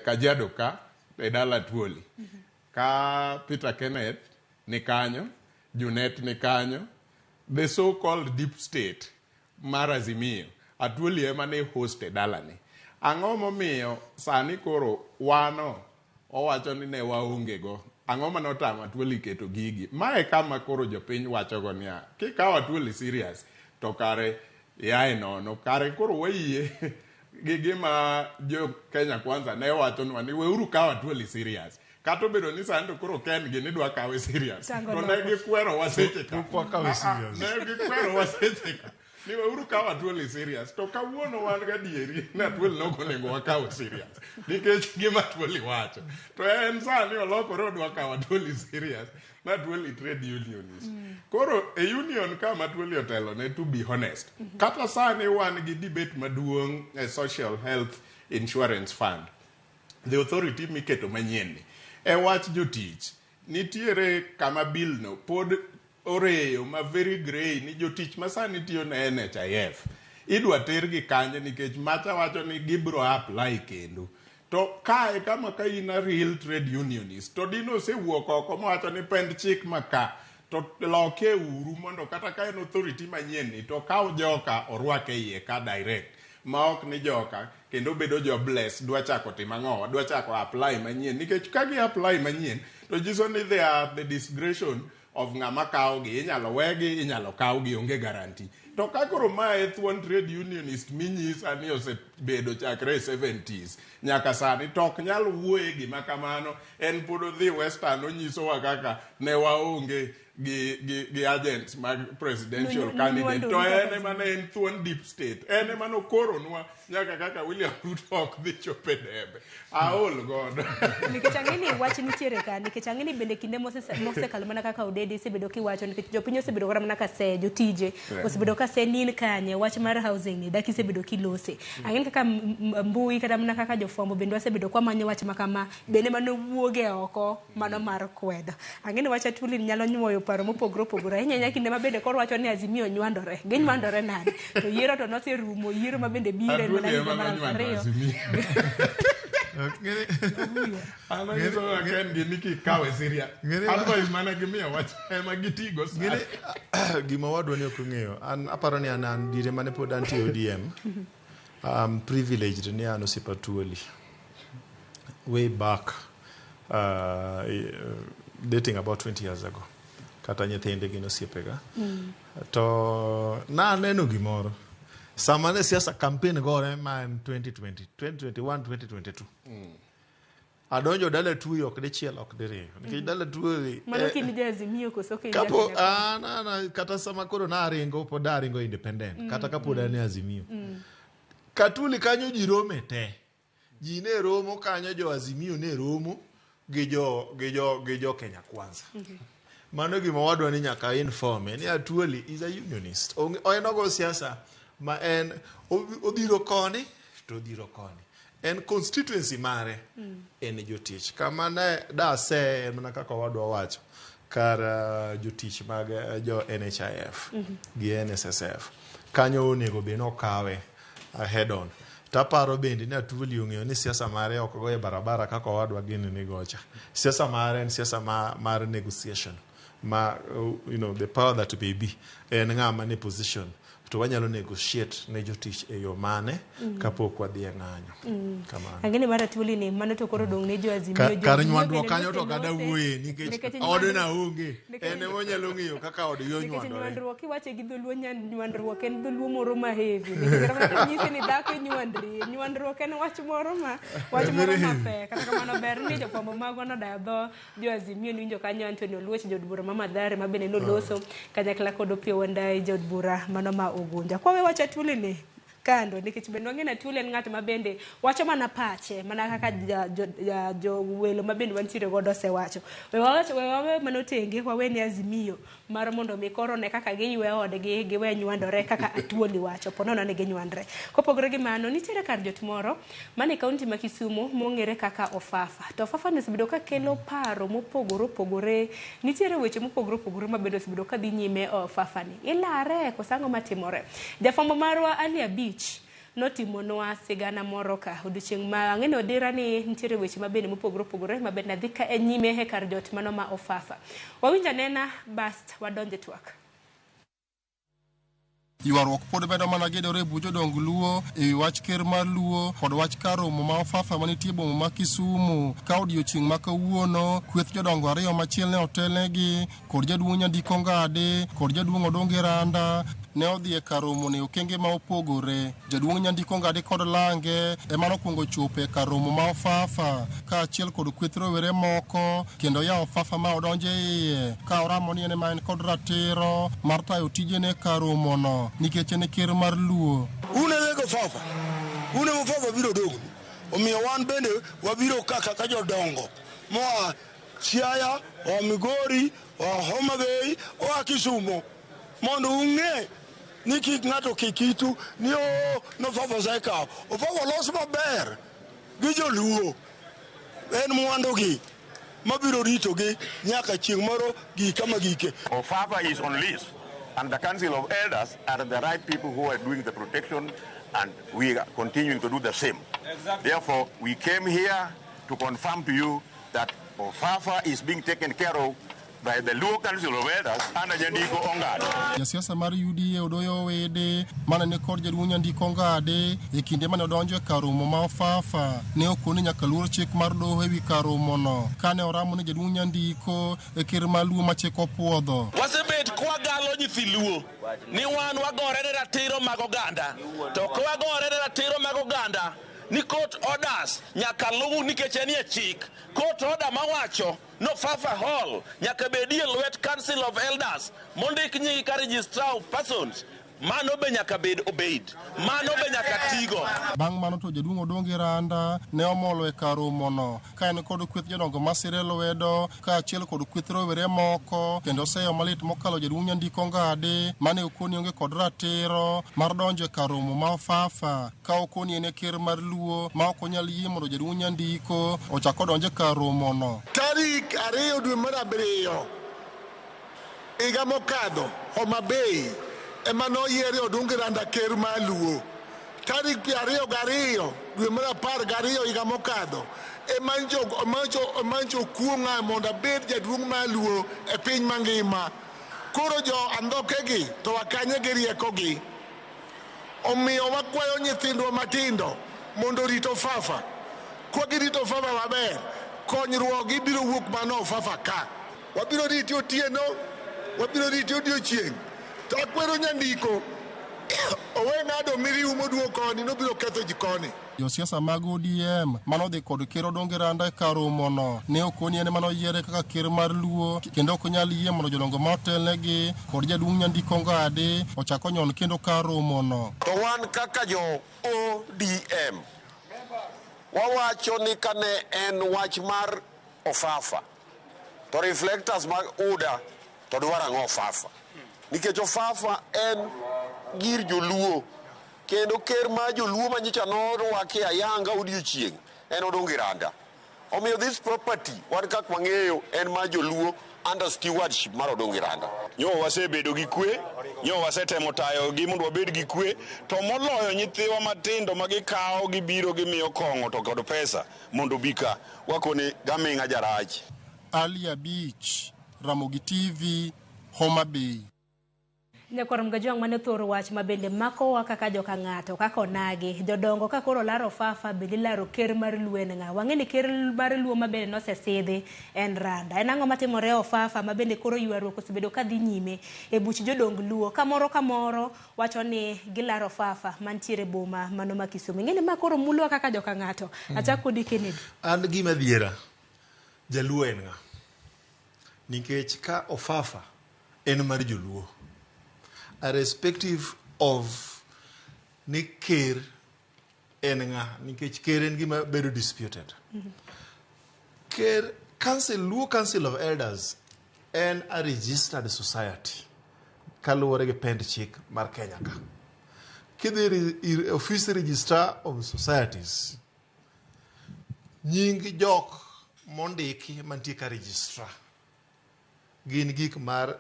Kajiado ka e dala Atwoli ka Peter Kenneth ni kanyo, Junet ni kanyo, the so called deep state mar Azimio Atwoli ema ne host e dala ni. Ang'o momiyo sani koro wano owacho ni ne waonge go. Ang'o manotamo Atwoli keto gigi. Mae kama koro jopiny wacho go niya kikawo Atwoli serious to kare yae nono kare koro wayie gima jo Kenya Kwanza ne wachonwa ni weuru kawo Atwoli serious. Kato bedo ni sando koro ken gi ni dwa kawe serious. To ne gikwero waseche ka. Ne gikwero waseche ka. Ni weuru kawo Atwoli serious. To kawuono wan gadieri na Atwoli nokonego wakawo serious. Nikech gima Atwoli wacho. To en sani olokore odwa kawo Atwoli serious. Na Atwoli trade unionist. Koro e union kama Atwoli otelo ne, to be honest. Kata sani wan gi debate maduong' e social health insurance fund. The authority miketo manyien ni. E wach jotich, nitiere kama bill no pod oreyo ma very grey ni jotich masani tiyo na NHIF. Idwa tergi kanye nikech macha wacho ni gibro apply kendo. To kae kama ka ina real trade unionist, to dino se wuok oko mowacho ni pend chik maka, to loke uru mondo kata ka en authority manyien ni, to kaw joka orwake iye ka direct. Maok ni joka kendo bedo jo bless dwa chako timang'o, dwa chako apply manyien. Nikech ka gi apply manyien, to jiso ni they are the discretion of ng'ama kawgi, inyalo wegi, inyalo kawgi, onge guarantee. To kakoro mae thuon trade unionist minyisa ni osebedo chakre 70s nyaka sani tok nyal wuoye gima kamano, en pod odhi Western onyisowa kaka ne waonge gi agents mag presidential candidate. To ene mana en thuon deep state, ene mana okoronwa nyaka kaka William Ruto ok dhi chope debe. Aol godo. Nikech ang'eni wach nitiere ka, nikech ang'eni bende kinde mosekalo mana kaka Odede isebedo kiwacho, nikech jopiny osebedo kora mana kase, jotije osebedo kase nin kanye, wach mar housing ni dak isebedo kilose. Ang'eni kaka mbui kata mana kaka jofwambo bende wasebedo kwa manyo wach makama, bende mano wuoge oko mano mar kwedo. Ang'eni wach Atwoli nyalo nyuoyo paro mopogore opogore. Ahinya kinde ma bende koro wacho ni Azimio nywandore. Ginywandore nade? To yiero to noserumo, yiero ma bende bire mana higa mar 2000. Ano nyiso na ken gi niki kawe serious. Otherwise mana gimiya wach ema gitigo sa. Gima wadwa ni okung'eyo. An aparo ni an dire mane pod antie ODM. Privileged ni an osiepa Atwoli. Way back, dating about 20 years ago. Kata nyithinde gin osiepega. To na aneno gimoro. Sama ne siasa campaign gore man 2020, 2021, 2022. Adonjo dala tuwi ok dichiel ok diriyo. Nikech dala tuwi mano kini ja Azimio koso ke kapo kata sama koro na aringo pod aringo independent kata kapo da ne Azimio. Katuli kanyo ji rome te. Ji ne romo kanyo, jo Azimio ne romo gi jo Kenya Kwanza. Mano gima wadwa ni nyaka inform ni Atwoli is a unionist. Oenogo siasa ma en odhiro koni to odhiro koni. En constituency mare en jotich. Kama ne da se mana kaka wadwa wacho kar jotich mag jo NHIF gi NSSF. Kanyo onego be no kawe head on. Taparo bende ni Atwoli ong'eyo ni siasa mare ok go e barabara kaka wadwa gini ni gocha. Siasa mare en siasa mar negotiation. The power that may be en ng'ama ne position to wanyalo negotiate ne jotich e yo mane kapok wadhi e ng'anyo. Kamano. Ang'eni mar Atwoli ni mano to koro dong' ne jo Azimio. Kar nywandruok kanyo to kada wuoye nikech od na onge. En ema onyalo ng'iyo kaka od yo nywandore. Nikech nywandruok iwache gi dholuo nywandruok en dholuo moro ma heavy. Nikech nyise ni dhako nywandri. Nywandruok en wach moro ma pek. Kata kamano ber ni jofwambo mago nodayo dho jo Azimio ni winjo kanyo Anthony Oluoch jod bura ma Mathare ma bende noloso kanyakla kod Opiyo Wandayi jod bura mano ma Ogunja. Kwa we wacho Atwoli ni kando nikech bende wang'e Atwoli en ng'at ma bende wacho mana pache mana kaka jo welo ma bende wantiere godo osewacho. We manotenge wawe ni Azimio mar mondo mi koro ne kaka giywe odgi giwe nywandore kaka Atwoli wacho ponono ne ginywandre. Kopogore gi mano nitiere kar jot moro mane kaunti ma Kisumu mong'ere kaka Ofafa. To Ofafa nesebedo ka kelo paro mopogore opogore. Nitiere weche mopogore opogore ma bende osebedo ka dhi nyime Ofafa ni. Ilare kosango matimore. Jafwambo marwa Ali Beach notimonwa sigana moro ka odiochieng' ma ang'eni odira ni nitiere weche ma bende mopogore opogore ma bende adhi ka nyime he kar jot mano ma Ofafa. Wawinja nena bast wadonje twak. Ywaruok pod bedo mana gedore e bujo dong Luo e wach ker mar Luo kod wach karomo ma ofafa manitie boma ma Kisumu ka odiochieng' ma kawuono kweth jodongo ariyo machiel ne otelnegi kod jaduong' Nyandiko Ngade kod jaduong' Odonge Randa ne odhi e karomo ne okenge ma opogore. Jaduong' Nyandiko Ngade kod Lange ema nokwongo chopo e karomo ma ofafa ka achiel kod kweth rowere moko kendo ya ofafa ma odonje iye ka oramo ni en kod ratiro mar tayo tijene karomo no nikech en ker mar Luo. Unelego fafa. Unemo fafa biro dogo. Omiyo wan bende wabiro kaka ka jodongo. Moa Siaya, o Migori, o Homa Bay, o Kisumu. Mondo ung'e ni kik ng'ato kikitu ni no fafa saika. O fafa los maber gi joluo. En mwandogi mabiro ritogi nyaka chieng' moro gika magike. Fafa is on list. And the Council of Elders are the right people who are doing the protection, and we are continuing to do the same. Exactly. Therefore, we came here to confirm to you that Ofafa is being taken care of by the Luo Council of Elders under Nyandiko Ngade. Jasiasa mar UDA Odoyo Wede mana ne kod jaduong' Nyandiko Ngade e kinde mane odonjo e karomo ma Ofafa ne okone nyaka luor chik mar doho ewi karomo no kane oramo ne jaduong' Nyandiko e ker mar Luo ma chik opuodho. Wasebet kwagalo nyithi Luo ni wan wagore ne ratiro mag oganda to kwagore ne ratiro mag oganda ni court orders nyaka luw nikech en e chik. Court order mawacho no Fafa Hall nyaka bedie lwet Council of Elders mondik nying ka registrar of persons. Mano be nyaka bed obeyed. Mano be nyaka tigo. Bang' mano to jaduong' Odonge Randa ne omolo e karomo no ka en kod kweth jodongo masire lwedo ka achiel kod kweth rowere moko kendo seyo malit mokalo jaduong' Nyandiko Ngade mane okoni onge kod ratiro mar donjo e karomo ma Ofafa ka okoni en ker mar Luo ma ok onyal yie mondo jaduong' Nyandiko ochako donjo e karomo no. Tarik 2 dwe mar 7 higa mokadho Homa Bay ema noyiere Odonge Randa ker mar Luo. Tarik 22 dwe mar 12 higa mokadho emancho kuong'a mondo abed jaduong' mar Luo e piny mangima. Koro jo andhokegi to wakanye gi riekogi. Omiyo wakwayo nyithindwa matindo mondo rito Fafa. Kwa girito Fafa maber, konyruok ibiro wuok mana Ofafa ka. Wabiro rito otieno, wabiro rito odiochieng'. To akwero Nyandiko owe ng'ado miriu moduo koni nobiro ketho ji koni. Josiasa mag ODM manodhi kod ker Odonge Randa e karomo no ne okoni en manoyiere kaka ker mar Luo kendo ok onyal yie mondo jodongo motelnegi kod jaduong' Nyandiko Ngade ochako nyon kendo karomo no. To wan kaka jo ODM wawacho ni kane en wach mar Ofafa to reflectors mag UDA to dwaro ang'o Ofafa nikech Ofafa en gir joluo kendo ker mar joluo manyicha norwaki ayanga odiochieng' en Odonge Randa. Omiyo this property wan kak wang'eyo en mar joluo under stewardship mar Odonge Randa. Nyo wasebedo gi kwe, nyo wasetemo tayo gi mondo wabed gi kwe, to moloyo nyithiwa matindo magikawo gibiro gimiyo kong'o to kod pesa mondo bika wakone gaming'a jarach. Alia Beach, Ramogi TV, Homa Bay. Nyakorom gajuang mane thoro wach mabende makowa kaka joka ng'ato kaka onagi jodongo ka koro laro Fafa bende laro ker mar Luo en ng'a. Wang'eni ker mar Luo mabende nosesidhi en Randa. En ang'o matimore Ofafa mabende koro ywaruok osebedo kadhi nyime e buch jodong Luo kamoro wacho ni gilaro Fafa mantiere boma mano ma Kisumu. Ng'eni ma koro mulo kaka joka ng'ato. Achako di Kennedy. An gima dhiera jaluo en ng'a. Nikech ka Ofafa en mar joluo. Irrespective of ni ker en ng'a, nikech ker en gima bedo disputed. Ker Luo Council of Elders en a registered society kaluwore gi pend chik mar Kenya ka. Kidhi office registrar of societies, nying jok mondiki mantie ka registrar gin gik mar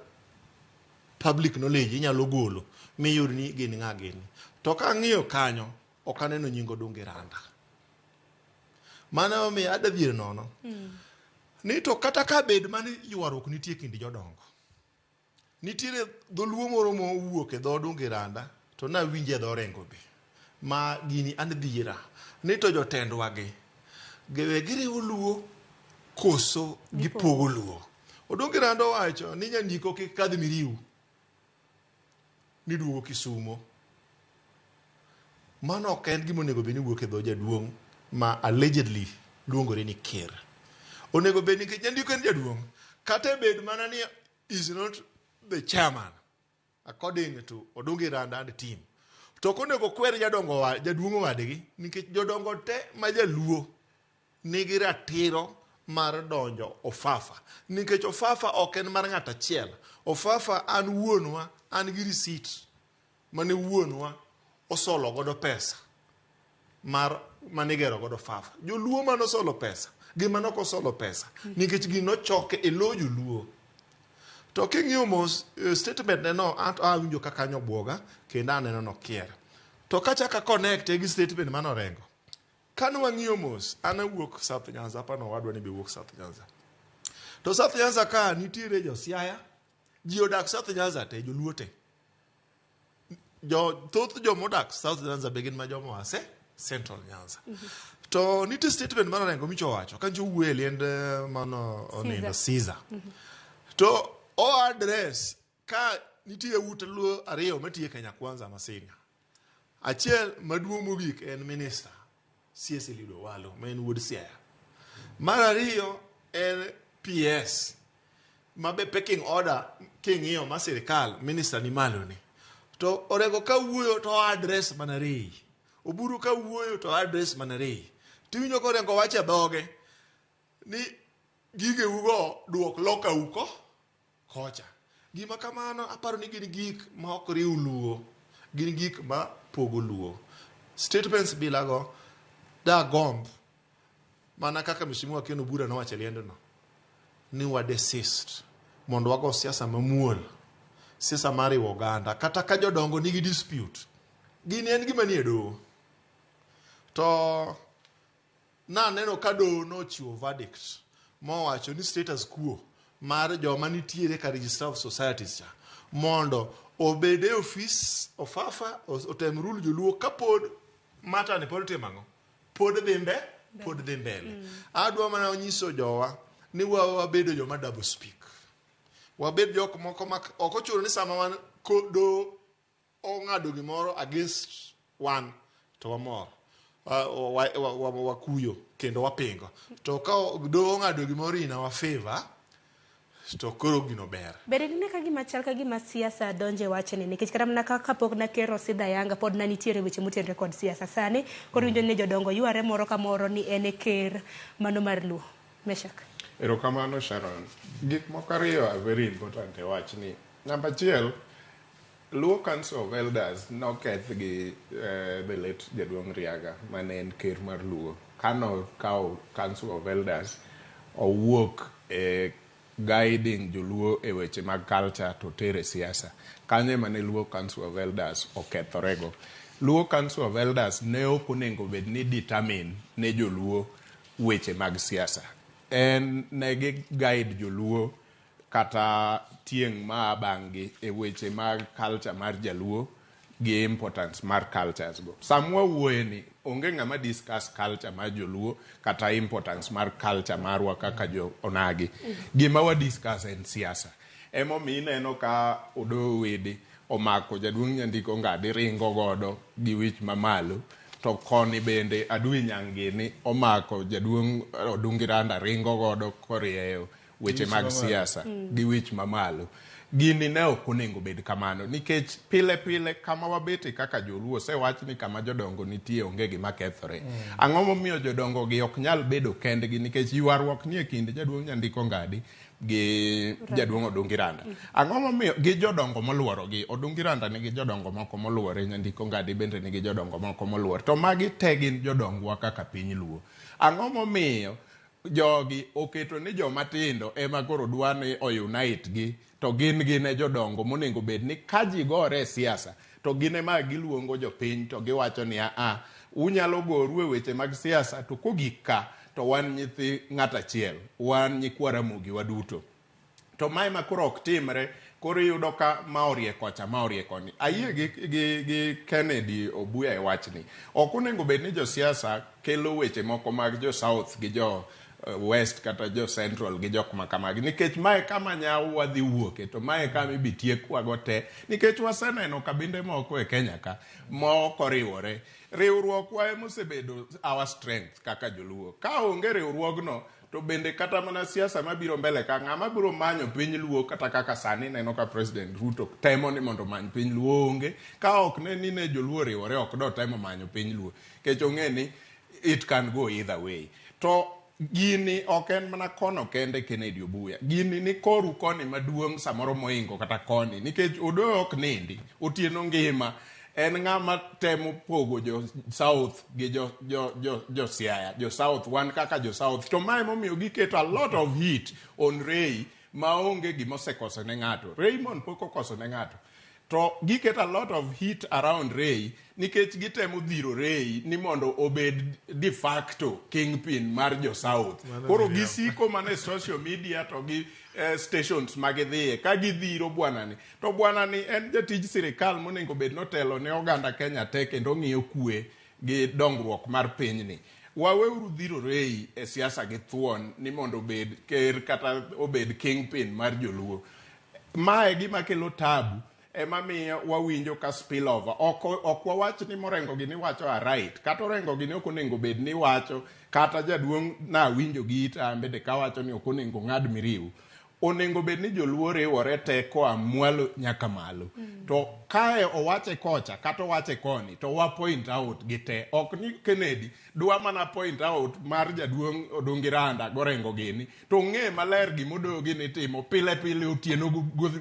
public knowledge inyalo golo miyud ni gin ng'a gini. To ka ng'iyo kanyo ok aneno nying Odonge Randa. Mano omiyo adadhier nono. Ni to kata ka bed mane ywaruok nitie kind jodongo. nitiere dholuo moro mowuok e dho Dungiranda to nawinje dho Orengo be ma gini an dhiera ni to jotendwa gi gewe giriwo luo koso gipogo luo. Odungiranda wacho ni nyandiko kik kadh miriu ni duogo Kisumo. Mano ok en gima onego bed ni wuok e dho jaduong' ma allegedly luongore ni Ker. Onego bed ni nyandiko en jaduong' kata bed mana ni is not the chairman according to Odungiranda and team. To konego kwer jaduong' wadgi nikech jodongo te ma jaluo nigi ratiro mar donjo Ofafa nikech Ofafa ok en mar ng'at achiel. Ofafa an wuonwa an gi receipt mane wuonwa osolo godo pesa mar manigero godo Fafa. Joluo mano solo pesa gi mano ko solo pesa nikech gino choke e lo joluo. To king'iyo mos statement neno awinjo kaka kanyo buoga kendo aneno no kier. To kachaka connect gi statement mano Orengo. Kano wang'iyo mos an awuok South Nyanza pano wadwa ni be wuok South Nyanza. To South Nyanza ka nitiere jo Siaya, ji odak South Nyanza te joluo te. Thoth jo modak South Nyanza begin ma jomo ase Central Nyanza. To nitie statement mano Orengo micho wacho kanjo wueli and mano onindo Caesar. To o address ka nitie ute luo ariyo matiye Kenya Kwanza Masinya. Achiel maduong' mogik en minister CS Lido Walo ma en wuod Siaya. Mar ariyo en PS mabe pecking order king'iyo ma sirikal minister ni malo ni. To Orengo ka wuoyo to address manarei. Oburu ka wuoyo to address manarei. Tiwinjo ko Orengo wache dhoge ni gige ugo duok loka uko kocha. Gima kamano aparo ni gin gik ma ok riu luo. Gin gik ma pogo luo. Statements bilago da gomb mana kaka Mheshimiwa Ken Obura nowacho liendo no ni wadesist mondo wago siasa mamuol, siasa mari Uganda kata ka jodongo nigi dispute gini en gima ni edo. To na neno ka do no chiwo verdict mo wacho ni status quo mar joma nitiere ka register of societies cha mondo obede office Ofafa otem rule joluo kapod mata ne pod timango pod dhi mbele. Adwa mana onyiso jowa ni wabedo joma double speak. Wabed jok moko ma ok ochuno ni sama wan do ong'ado gimoro against one to wamor wakuyo kendo wapingo. To ka do ong'ado gimoro ina wa favor to koro gino ber. Bere ni ka gima chal ka gima siasa donje wache ni nikech kata mana ka pok na Ker osidha yanga pod na nitiere weche motenre kod siasa sani koro winjo ne jodongo yuare moro ka moro ni ene Ker mano mar luo. Meshack. Erokamano Sharon. Gik moko ariyo are very important e wach ni. Number 1, Luo Council of Elders noketh gi the late Jaduong' Riaga mane en Ker mar Luo. Kano kao Council of Elders owuok guiding joluo e weche mag culture to tere siasa. Kanye mane Luo Council of Elders okethorego. Luo Council of Elders ne ok onego bed ni determine ne joluo weche mag siasa. En negi guide joluo kata tieng' ma bangi e weche mag culture mar jaluo gi importance mar cultures go. Samwa wuoye ni onge ng'ama discuss culture mar joluo kata importance mar culture marwa kaka jo onagi. Gima wa discuss en siasa. Emo mi neno ka odo wede omako Jaduong' Nyandiko Ngadi ringo godo gi wich mamalo. To koni bende Adui Nyangeni omako Jaduong' Odungiranda ringo godo korieyo weche mag siasa gi wich mamalo. Gini ne ok onego bed kamano nikech pile pile kama wabete kaka joluo sewach ni kama jodongo nitie onge gima kethore. Ang'o momiyo jodongo gi ok nyal bedo kendgi nikech ywaruok nie kind Jaduong' Nyandiko Ngadi gi Jaduong' Odungiranda. Ang'o momiyo gi jodongo moluoro gi Odungiranda nigi jodongo moko moluore, Nyandiko Ngadi bende nigi jodongo moko moluor. To magi te gin jodongwa kaka piny luo. Ang'o momiyo jogi oketo ni joma tindo ema koro dwa ni o-unite gi to gin e jodongo monego bed ni ka ji gore e siasa to gin ema giluongo jopiny to giwacho ni unyalo goru e weche mag siasa to kogik ka to wan nyithi ng'at achiel, wan nyikwa Ramogi waduto. To mae ma koro ok timre koro yudo ka maorie kocha maorie koni. Ayie gi Kennedy Obuya e wachni. Ok onego bed ni josiasa kelo weche moko mag jo South gi jo West kata jo Central gi jok makamagi, nikech mae kama nyau wadhi wuoke, to mae kama ibitiekwa go te, nikech waseneno kabinde moko e Kenya ka moko riwore. Riwruok wa emosebedo our strength kaka joluo. Ka onge riwruogno to bende kata mana siasa mabiro mbele ka ng'ama biro manyo piny luo, kata kaka sani neno ka President Ruto temo ni mondo many piny luo onge, ka ok ne ni joluo riwore ok do temo manyo piny luo, kech ong'e ni it can go either way. To gini ok en mana kono kende Kennedy Obuya, gini ni koru koni maduong' samoro moingo kata koni, nikech Odo ok nindi, otieno ngima. En ng'ama temo pogo jo South gi jo Siaya, jo South wan kaka jo South, to mae momiyo giketo a lot of heat on Ray maonge gimosekoso ne ng'ato. Raymond pok okoso ne ng'ato, to giketo a lot of heat around Ray nikech gitemo dhiro Ray ni mondo obed de facto kingpin mar jo South. Koro gisiko mane social media to gi stations magidhiye ka gidhiro bwanani, to bwanani en jatij sirikal monego bed notelo ne oganda Kenya te kendo ng'iyo kwe gi dongruok mar pinyni. Waweuru dhiro Ray e siasa gi thuon ni mondo obed ker kata obed kingpin mar joluo. Mae gima kelo tabu ema miyo wawinjo ka spillover. Ok wawach ni morengo gi ni wacho a right, kata orengo gi ni ok onego bed ni wacho, kata jaduong' na winjo gi ita bende ka wacho ni ok onego ng'ad miriu. Onego bed ni joluo riwore teko amwalo nyaka malo. To kae owache kocha kata owache koni to wa point out gite. Ok ni Kennedy dwa mana point out mar jaduong' Odongiranda gorengo gini to ng'e maler gimodogi ni timo pile pile otieno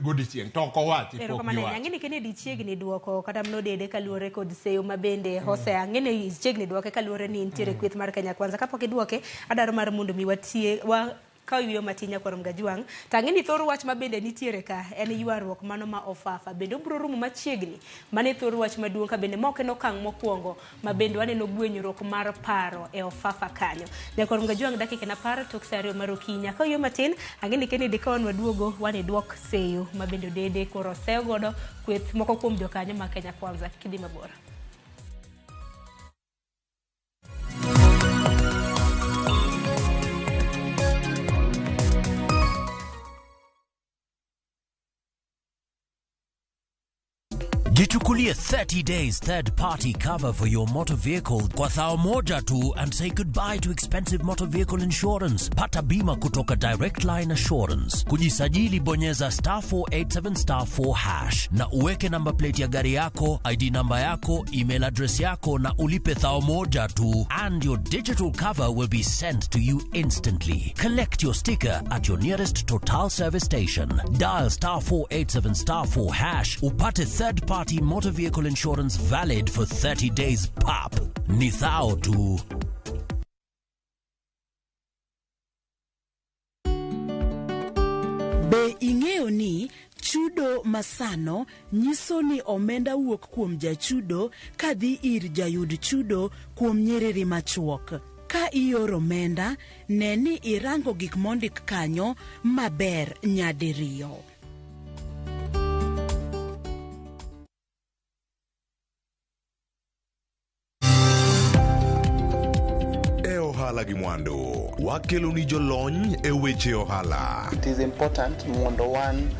godichieng' to ok owachi pok giwachi. Ng'eni Kennedy chiegni duoko kata Odede kaluwore kod seyo mabende Hosea ng'eni chiegni duoke kaluwore ni nitiere kweth mar Kenya Kwanza. Kapok iduoke adaro mar mondo mi watie ka wiyo matinya kwarom gajuang' tang'eni thor wach mabende nitiere ka en ywaruok mano ma ofafa bende obro rumo machiegni mane thor wach maduong' ka bende mok en okang' mokwongo mabende waneno gwenyruok mar paro e ofafa kanyo. Nyakwarom gajuang' dakika na par tok sa ariyo mar okinyi ka wiyo matin ang'eni Kennedy ka wan waduogo wane duok seyo mabende Odede koro seyo godo kweth moko kuom jokanyo ma Kenya Kwanza. Kidhi mabor. Jichukulie 30 days third-party cover for your motor vehicle kwa thao moja tu and say goodbye to expensive motor vehicle insurance. Pata bima kutoka Direct Line Assurance. Kujisajili bonyeza *487*4# na uweke number plate ya gari yako, ID number yako, email address yako na ulipe thao moja tu and your digital cover will be sent to you instantly. Collect your sticker at your nearest Total service station. Dial *487*4# upate third-party motor vehicle insurance valid for 30 days pap. Ni thao tu. Be ing'eyo ni chudo masano nyiso ni omenda wuok kuom jachudo kadhi ir jayud chudo kuom nyiriri machuok. Ka ioro omenda, ne ni irango gik mondik kanyo maber nyadiriyo. Ohala gi mwandu wakelo ni jolony e weche ohala. It is important mondo wan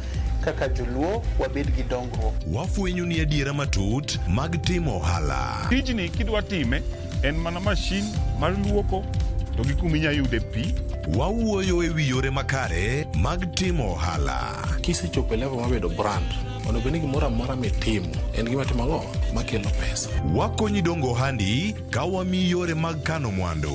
kaka joluo wabed gi dongruok. Wafwenyo ni adiera matut mag timo ohala. Tijni kidwa time en mana mashin mar luoko to gi kuma inyalo yude pi. Wawuoyo e wi yore makare mag timo ohala. Kisechopo level mabedo brand, onego ni gimoro amora mitimo en gima timo ang'o makelo pesa. Wakonyi dongo ohandi ka wamiyi yore mag kano mwandu.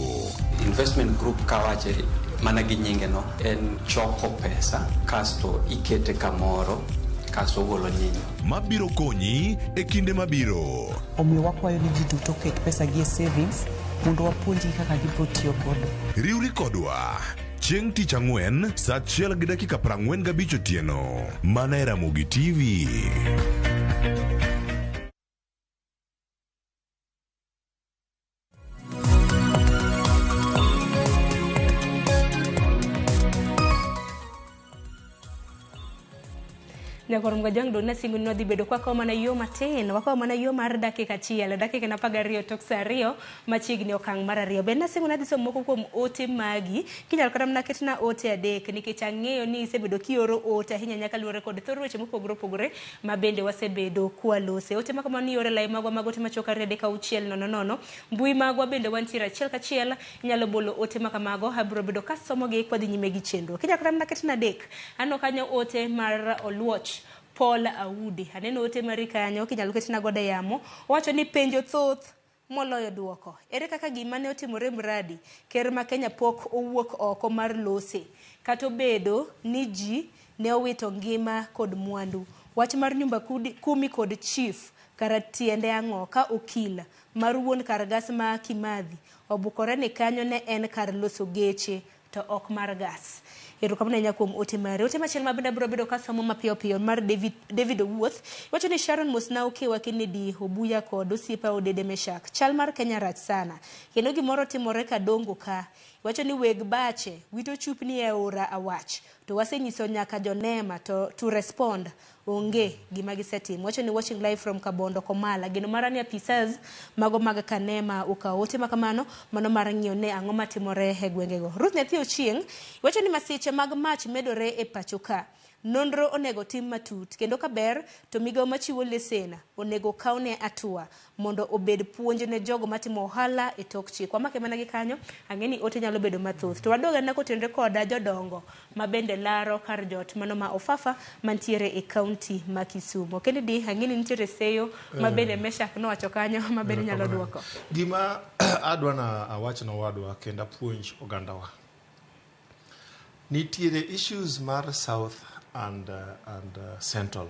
Investment group kawache mana gi nyinge no en choko pesa kasto ikete kamoro kasto golo nyinyo mabiro konyi e kinde mabiro. Omiyo wakwayo ni ji duto ket pesa gi e savings mondo wapuonji kaka gibiro tiyo godo. Riwri kodwa chieng' tich ang'wen saa 1:45 otieno mana e Ramogi TV. Nyakoro mgajang do na singu no dhi bedo kwa koma na yo matin, wakawa mana yo mar dakika achiel, dakika na pagario tok sa ariyo, machigni okang mar ariyo. Ben na singu na dhi somo moko kuom ote magi, kinyal kata mna ketna ote adek, nikech ang'eyo ni isebedo kioro ote ahinya nyaka luore kod thoro weche mopogore ma bende wasebedo kwalose. Ote maka mani ore lai magwa magote machoka rede ka uchiel nono. Mbui magwa bende wantiere achiel kachiel, inyalo bolo ote maka mago, habro bedo kasomo gi kwa dhi nyime gi chenro. Kinyal kata mna ketna adek, ano kanyo ote mar Oluoch Paul Audi. Aneno ote mari kanyo kinyalo ketina gode yamo. Wacho ni penjo thoth moloyo duoko. Ere kaka gima ne otimore mradi ker ma Kenya pok owuok oko mar lose. Kato bedo ni ji ne owito ngima kod mwandu. Wach mar nyumba kumi kod chief karatiende ang'o ka okila mar wuon kar gas ma Kimathi obukore ni kanyo ne en kar loso geche to ok mar gas. Erokamna nya kuom ote mare. Ote machiel mabenda biro bedo kasomo mapiyo mar David Owuoth. Wacho ni Sharon Mosnau kewa Kennedy Obuya kod osiepa Odede Meshack. Chal mar Kenya rach sana. Kendo gimoro timore ka dongo ka. Wacho ni weg bache wito chupni e ora awach. To wasenyiso nyaka jonema to respond. Onge gima gisetim. Wacho ni watching live from Kabondo Komala. Gino marani apisas mago maga kanema uka ote makamano mano marang'io ne ang'o matimore e gwengego. Ruth Nyathi Ochieng wacho ni masiche mag mach medore e pacho ka. Nonro onego tim matut kendo kaber to migao machiwo lesena onego kaune atua mondo obed puonj ne jogo matimo ohala e tok chik. Wamake mana gi kanyo ang'eni ote nyalo bedo mathoth. To wadoga na kotenre koda jodongo mabende laro kar jot mano ma Ofafa mantiere e kaunti ma Kisumu. Kennedy ang'eni nitiere seyo mabende Meshack nowacho kanyo mabende nyalo duoko. Gima adwana awach no wadwa kenda puonj ogandawa. Nitiere issues mar South and Central.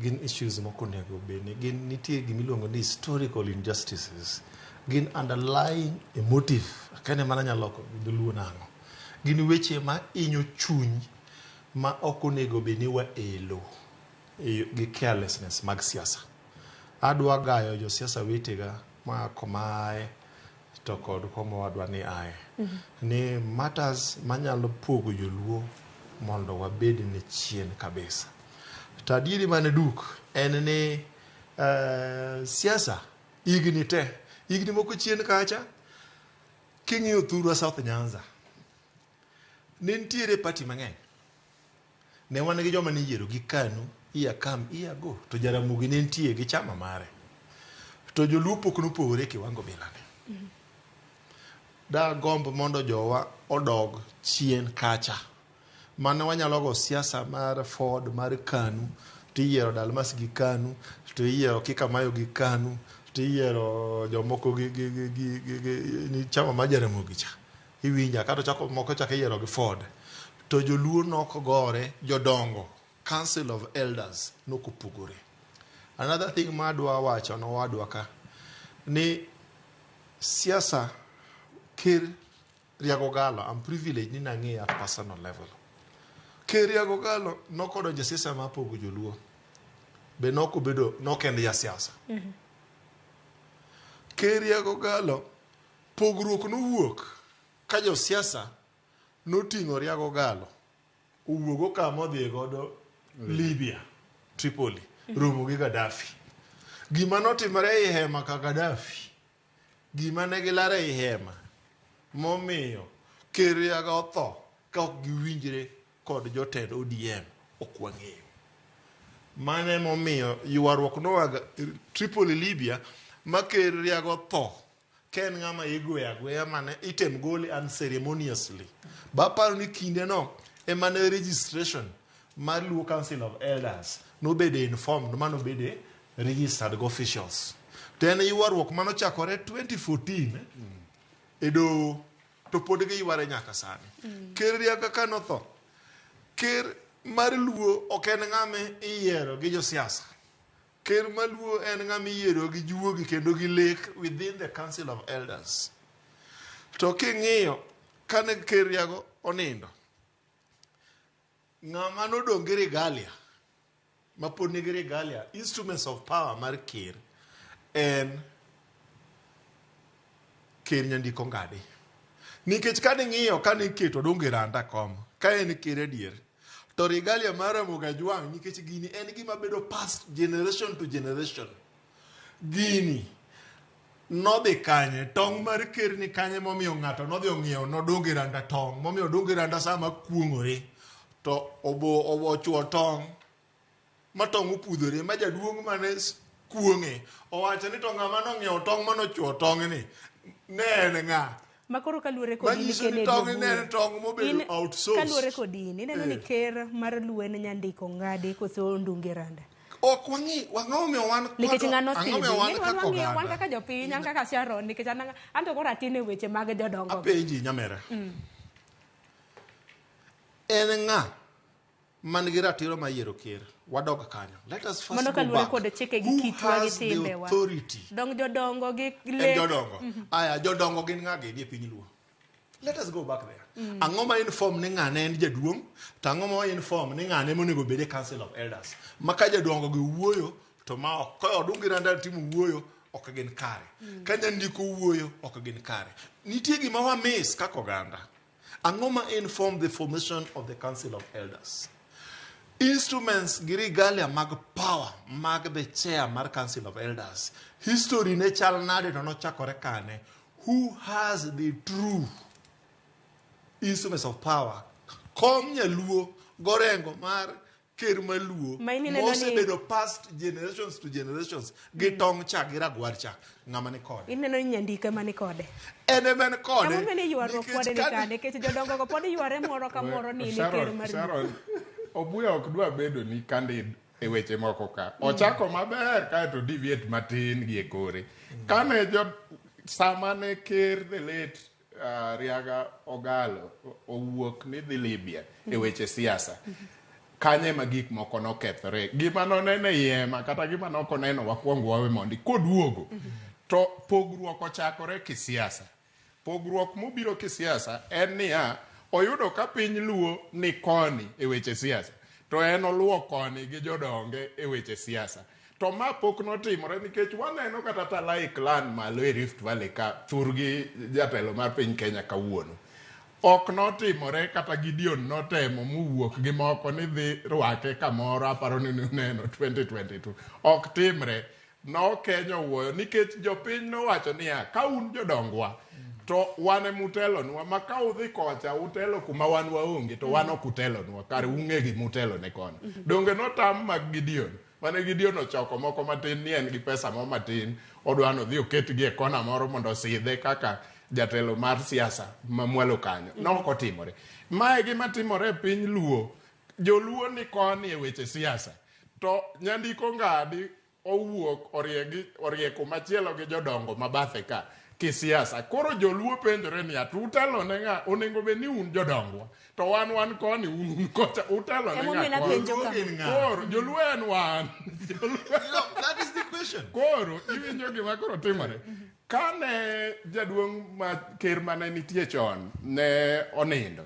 Gin issues moko nego bene. Gin nitie gimiluongo ni historical injustices. Gin underlying emotive. Kene mana nyaloko dholuo nango. Gin weche ma inyo chuny ma oko nego bene wa elo. Gi carelessness mag siasa. Adwa gayo jo siasa wetega ma komae to kod komo wadwa ni ae. Ni matters manyalo pogo joluo mondo wabed ni chien kabisa. Tadieri mane duk en ni siasa igni moko chien kacha king'iyo thurwa South Nyanza ne ntiere party mang'eny. Ne wan gi joma niyiero gi KANU, go to Jaramogi ne ntie gi chama mare. To joluo pok nopogore kiwango bilane. Da gombo mondo jowa odog chien kacha. Mane wanyalo go siasa mar Ford mar KANU, tiyiero Dalmas gi KANU, to iyiero Kikamayo gi KANU, tiyiero jomoko ni chama ma Jaramogi cha. Iwinja kato chako moko chako iyiero gi Ford. To joluo nok gore jodongo Council of Elders nokopogore. Another thing madwa wacho no wadwa ka ni siasa Ker Riago Galo, I'm privileged ni nang'e at personal level. Ker Riago Galo nokodonje siasa ma pogo joluo. Be nokend ya siasa. Ker Riago Galo pogruok nowuok ka jo siasa noting'o Riago Galo owuogo kama odhi godo Libya, Tripoli, romo gi Gaddafi. Gima notimore i hema ka Gaddafi, gima ne gilare i hema momiyo Ker Riago otho ka ok giwinjre kod jotend ODM ok wang'eyo. Mane momiyo ywaruok nowaga Tripoli, Libya, ma Ker Riago tho ken ng'ama igweyo agweya mane item gole unceremoniously. Baparo ni kinde no emane registration mar Luo Council of Elders nobede informed manobede registered officials. Tene ywaruok manochakore 2014 edo to pod gi yware nyaka sani. Ker Riago ka notho, Ker mar Luo ok en ng'ame iyiero gi jo siasa. Ker mar Luo en ng'ame iyiero gi juogi kendo gi lek within the Council of Elders. To king'iyo kane Ker Riago onindo, ng'ama nodong' gi regalia, ma pod nigi regalia, instruments of power mar ker en Ker Nyandiko Ngadi. Nikech kane ng'iyo kane iketo donge randa kom, ka en ker adier, to regalia mar Ramogi Ajwang' nikech gini en gima bedo past generation to generation. Gini nodhi kanye tong' mar ker ni kanye momiyo ng'ato nodhi ong'iewo nodonge randa tong' momiyo donge randa sama kuong'ore to obo chuo tong' ma tong' opudhore ma jaduong' mane kuong'e owacho ni to ng'ama nong'iewo tong' manochuo tong' ni ne en ng'a makoro kaluore kodi ni kene kaluore kodi ni neno ni ker mar Luo en nyandiko ng'ade koso ndunge randa ok wang'omiyo wan nikech ng'ano wan kaka jopiny an kaka Sharon nikech an to koro atin e weche mag jodongo apenji nyamera en ng'a man gi ratiro ma yiero ker wadog kanyo let us first go back kod chike gi kitwa gi timbe wa dong jodongo gi le jodongo aya jodongo gin ng'a gi e piny Luo let us go back there ang'o ma inform ni ng'ane en jaduong' to ang'o ma inform ni ng'ane monego bede council of elders maka jodongo gi wuoyo to ma ok odungi randa timo wuoyo ok gin kare ka nyandiko wuoyo ok gin kare nitie gima wa miss kaka oganda ang'o ma inform the formation of the council of elders instruments gi regalia mag power mag the chair mar council of elders history ne chal nade to nochakore kane who has the true instruments of power kom nyaluo gorengo mar ker maluo mosebedo past generations to generations gi tong' cha gi ragwar cha ng'ama ni kode ineno nyandike mani kode ene ben kode ang'o mene yuarruok kode ni kane nikech jodongo go pod yuare moro ka moro ni ker mar Sharon Obuya ok dwa bedo ni candid e weche moko ka ochako maber kae to deviate matin gi e kore kane sama ne ker the late Riaga Ogalo owuok ni dhi Libya e weche siasa kanye ma gik moko nokethore gima nonene yema kata gima nokoneno wakwongo wawe mondi koduogo to pogruok ochakore kisiasa pogruok mobiro kisiasa en niya oyudo ka piny Luo ni koni e weche siasa to en oluwo koni gi jodonge e weche siasa to ma pok notimore nikech waneno kata Talai clan malo e Rift Valley ka thurgi jatelo mar piny Kenya kawuono ok notimore kata Gideon notemo mowuok gi moko ni dhi rwake kamoro aparo ni neno 2022 ok timre nokenyo wuoyo nikech jopiny nowacho niya ka un jodongwa to wane mutelonwa ma ka udhi kocha utelo kuma wan waonge to wan ok utelonwa kare ung'e gi mutelo ne kono donge notam mag Gideon mane Gideon ochoko moko matin ni en gi pesa mo matin odwano dhi oketgi e kona moro mondo osidhe kaka jatelo mar siasa mamwalo kanyo noko timore mae gima timore e piny Luo joluo ni koni e weche siasa to nyandiko ngadi owuok orieko machielo gi jodongo mabathe ka kisiasa koro joluo penjore ni atutelo ne ng'a onego be ni un jodongwa to wan koni un kocha utelo ne ng'a koro joluo en wan that is the question koro iwinjo gima koro timore kane jaduong' ma ker mane nitie chon ne onindo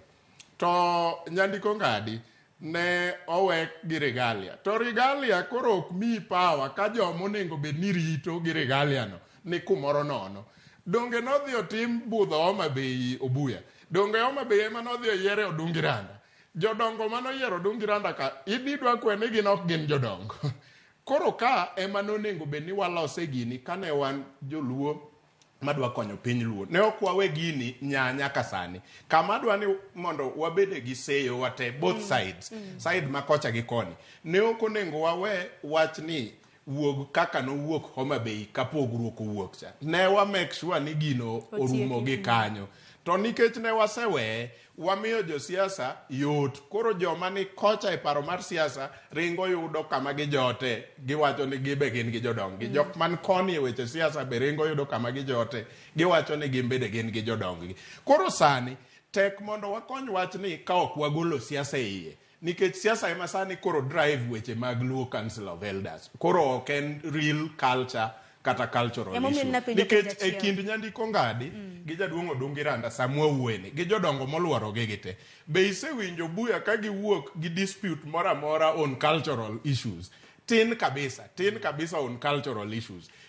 to nyandiko ngadi ne owek gi regalia to regalia koro ok mi power ka jomo onego bed ni rito gi regalia no ni kumoro nono donge nodhi otim budho Homa Bay Obuya donge Homa Bay ema nodhi oyiere Odungiranda jodongo manoyiero Odungiranda ka ididwa kwene gin ok gin jodongo koro ka ema nonego bed ni walose gini kane wan joluo madwa konyo piny Luo ne ok wawe gini nyaka sani kama dwa ni mondo wabede gi seyo wate both sides side makocha gi koni ne ok onego wawe wach ni wuog kaka no wuok Homa Bay ka pogruok wuok cha ne wa make sure ni gino orumo gi kanyo to nikech ne wasewe wamiyo josiasa yot koro joma ni kocha e paro mar siasa ringo yudo kama gijote giwacho ni gibe gin gi jodongi jok man koni e weche siasa be ringo yudo kama gijote giwacho ni gimbede gin gi jodongi koro sani tek mondo wakony wach ni ka ok wagolo siasa iye nikech siasa ema sani koro drive weche mag Luo Council of Elders koro ok en real culture kata cultural issue nikech e kind nyandiko ngadi gi jaduong' Odungiranda Samuel Wuene gi jodongo moluoro gi gite be isewinjo Buya ka giwuok gi dispute mora on cultural issues tin kabisa on cultural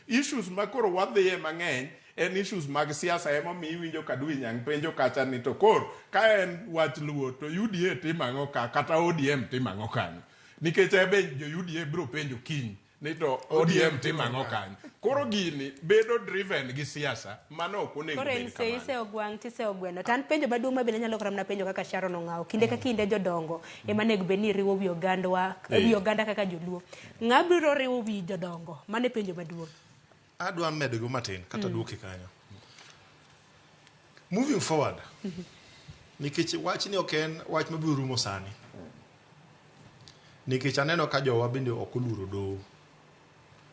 issues makoro wadhiye mang'eny en issues mag siasa ema mi winjo ka dwi nyang penjo kacha ni to kor ka en wach luo to UDA timango ka kata ODM timango kanyo nikech ebe jo UDA bro penjo kiny ni to ODM timango kanyo koro gini bedo driven gi siasa mano ok onego bed kamano ise ogwang tise ogweno tan penjo maduong' mabende nyalo kramna penjo kaka Sharon Ong'ao kinde ka kinde jodongo ema nego bed ni riwo wi oganda kaka joluo ng'abiro riwo wi jodongo mane penjo maduong' adwa medo matin kata duoki kanyo moving forward nikech wach ni ok en wach mabiro rumo sani nikech aneno ka jowa bende ok oluoro doho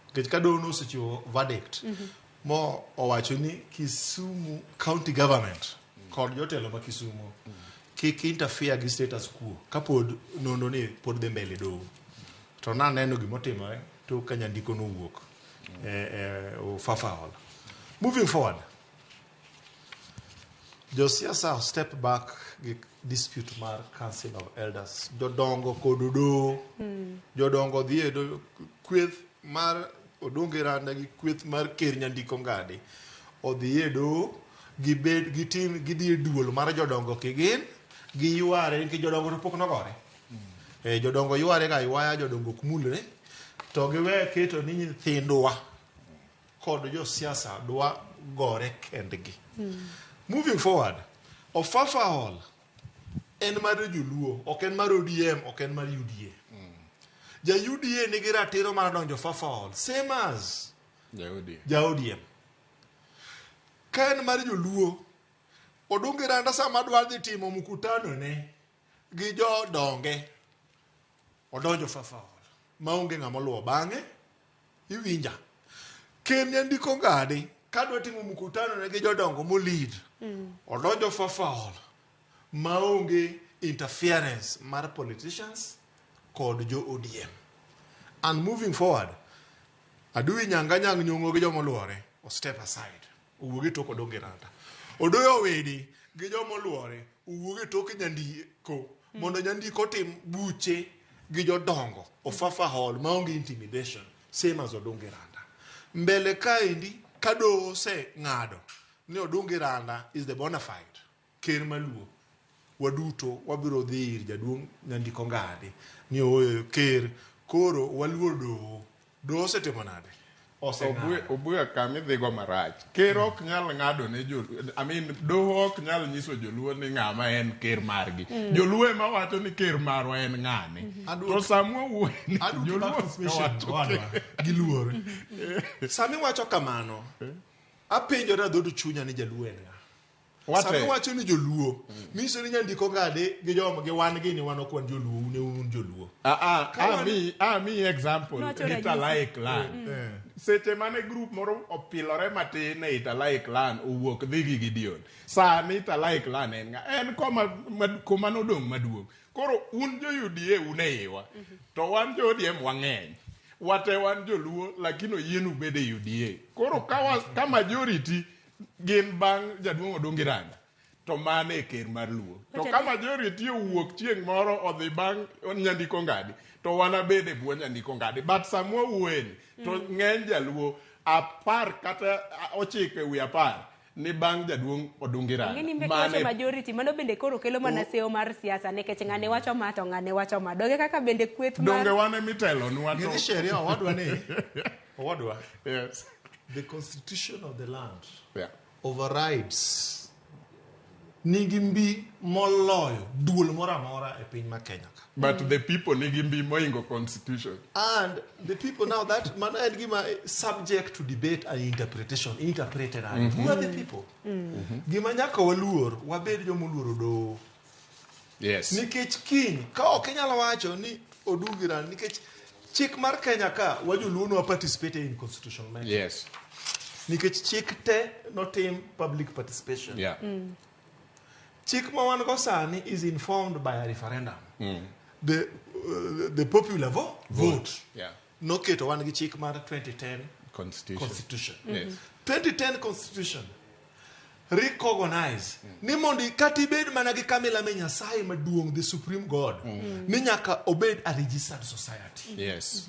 nikech ka doho nosechiwo verdict mo owacho ni Kisumu county government kod jotelo ma Kisumu kik interfere gi status quo kapod nono ni pod dhi mbele doho to naneno gimotimore to ka nyandiko nowuok Fafahol. Moving forward, josiasa step back gi dispute mar Council of Elders. Jodongo kododo, jodongo dhie do kweth mar Odonge Randa gi kweth mar Ker Nyandiko Ngadi. Odhie do gibed gitim gidhi duol mar jodongo kigin gi yware ki jodongo to pok nogore. Jodongo yware ga ywaya jodongo kumulre to giwe keto ni nyithindwa kod josiasa dwa gore kendgi. Moving forward, Fafahol en mar joluo, ok en mar ODM, ok en mar UDA. Ja UDA nigi ratiro mar donjo Fafahol, same as ja ODM. Ka en mar joluo, Odonge Randa sama dwa dhi timo mkutano ne gi jodonge odonjo Fafahol maonge ng'ama luwo bang'e iwinja. Ker Nyandiko Ngadi kadwa timo mkutano ne gi jodongo molid odonjo Fafahol maonge interference mar politicians kod jo ODM. And moving forward, adui nyanga nyang nyongo gi jomoluore o step aside uwuogi tok Odonge Randa. Odoyo wedi gi jomoluore uwuogi tok Nyandiko mondo Nyandiko tim buche gi jodongo o Fafahol maonge intimidation same as Odonge Randa. Mbele kaendi kado se ngado ni Odonge Randa is the bona fide ker maluo waduto wabiro dhir jaduong' Nyandiko Ngadi ni oyo ker koro waluo do setimo nade Obuya kami dhigo marach ker ok nyal ng'ado ne doho ok nyal nyiso joluo ni ng'ama en ker margi joluo ema wacho ni ker marwa en ng'ane to samwa wuoyi gi luor sami wacho kamano apenjora dhodu chunya ni jaluo en ng'a sami wacho ni joluo miso ni Nyandiko Ngadi gi joma gi wan gi ni wan okwan joluo un joluo mi example Italae clan seche mane group moro opilore matin e Italae clan owuok dhi gi Gideon sani Italae clan en ng'a en koma nodong' maduong' koro un jo UDA un e iwa to wan jo ODM wang'eny wate wan joluo lakini oyienu bede UDA koro ka majority gin bang' jaduong' Odonge Randa to mane e ker mar luo to ka majority owuok chieng' moro odhi bang' Nyandiko Ngadi to wana bede buo Nyandiko Ngadi but samwa wuoyeni to ng'eny jaluo apar kata ochike wi apar ni bang' jaduong' Odonge Randa mane majority mano bende koro kelo mana seo mar siasa nikech ng'ane wacho ma to ng'ane wacho ma doge kaka bende kweth mar donge wane mitelo nwa to gini sheria owadwa yes the constitution of the land overrides nigi mbi moloyo duol moro amora e piny ma Kenya ka. But the people nigi mbi moingo constitution. And the people now that man and gima subject to debate and interpretation. Interpreted. Who are the people? Gima nyaka waluor wabed jomoluoro do. Yes. Nikech kiny ka ok inyalo wacho ni Odonge Randa nikech chik mar Kenya ka wajoluo no participate in constitutional matters. Yes. Nikech chik te notim public participation. Yeah. Chik ma wan go sani is informed by a referendum. The popular vote. Yeah. No keto wan gi chik mar 2010 constitution. Yes. 2010 constitution recognize ni mondi katibed mana gi kamila me Nyasaye maduong' the supreme god ni nyaka obed a registered society. Yes.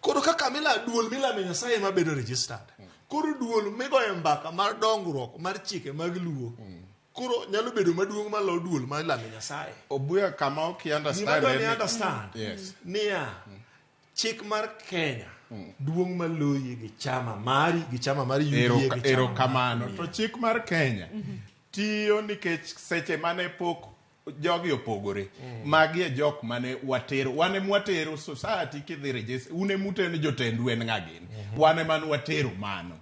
Koro ka kamila duol mila me Nyasaye ma bedo registered koro duol migoye mbaka mar dongruok mar chike mag luo koro nyalo bedo maduong' malo duol mar lamo Nyasaye. Obuya kama ok understand. Yes. Nia chik mar Kenya duong' maloyi gi chama mari UDA gi ero kamano to chik mar Kenya tiyo nikech seche mane pok jogi opogore magi e jok mane watero wane mwatero society kidhi register une muten jotendu en ng'agin wane man watero mano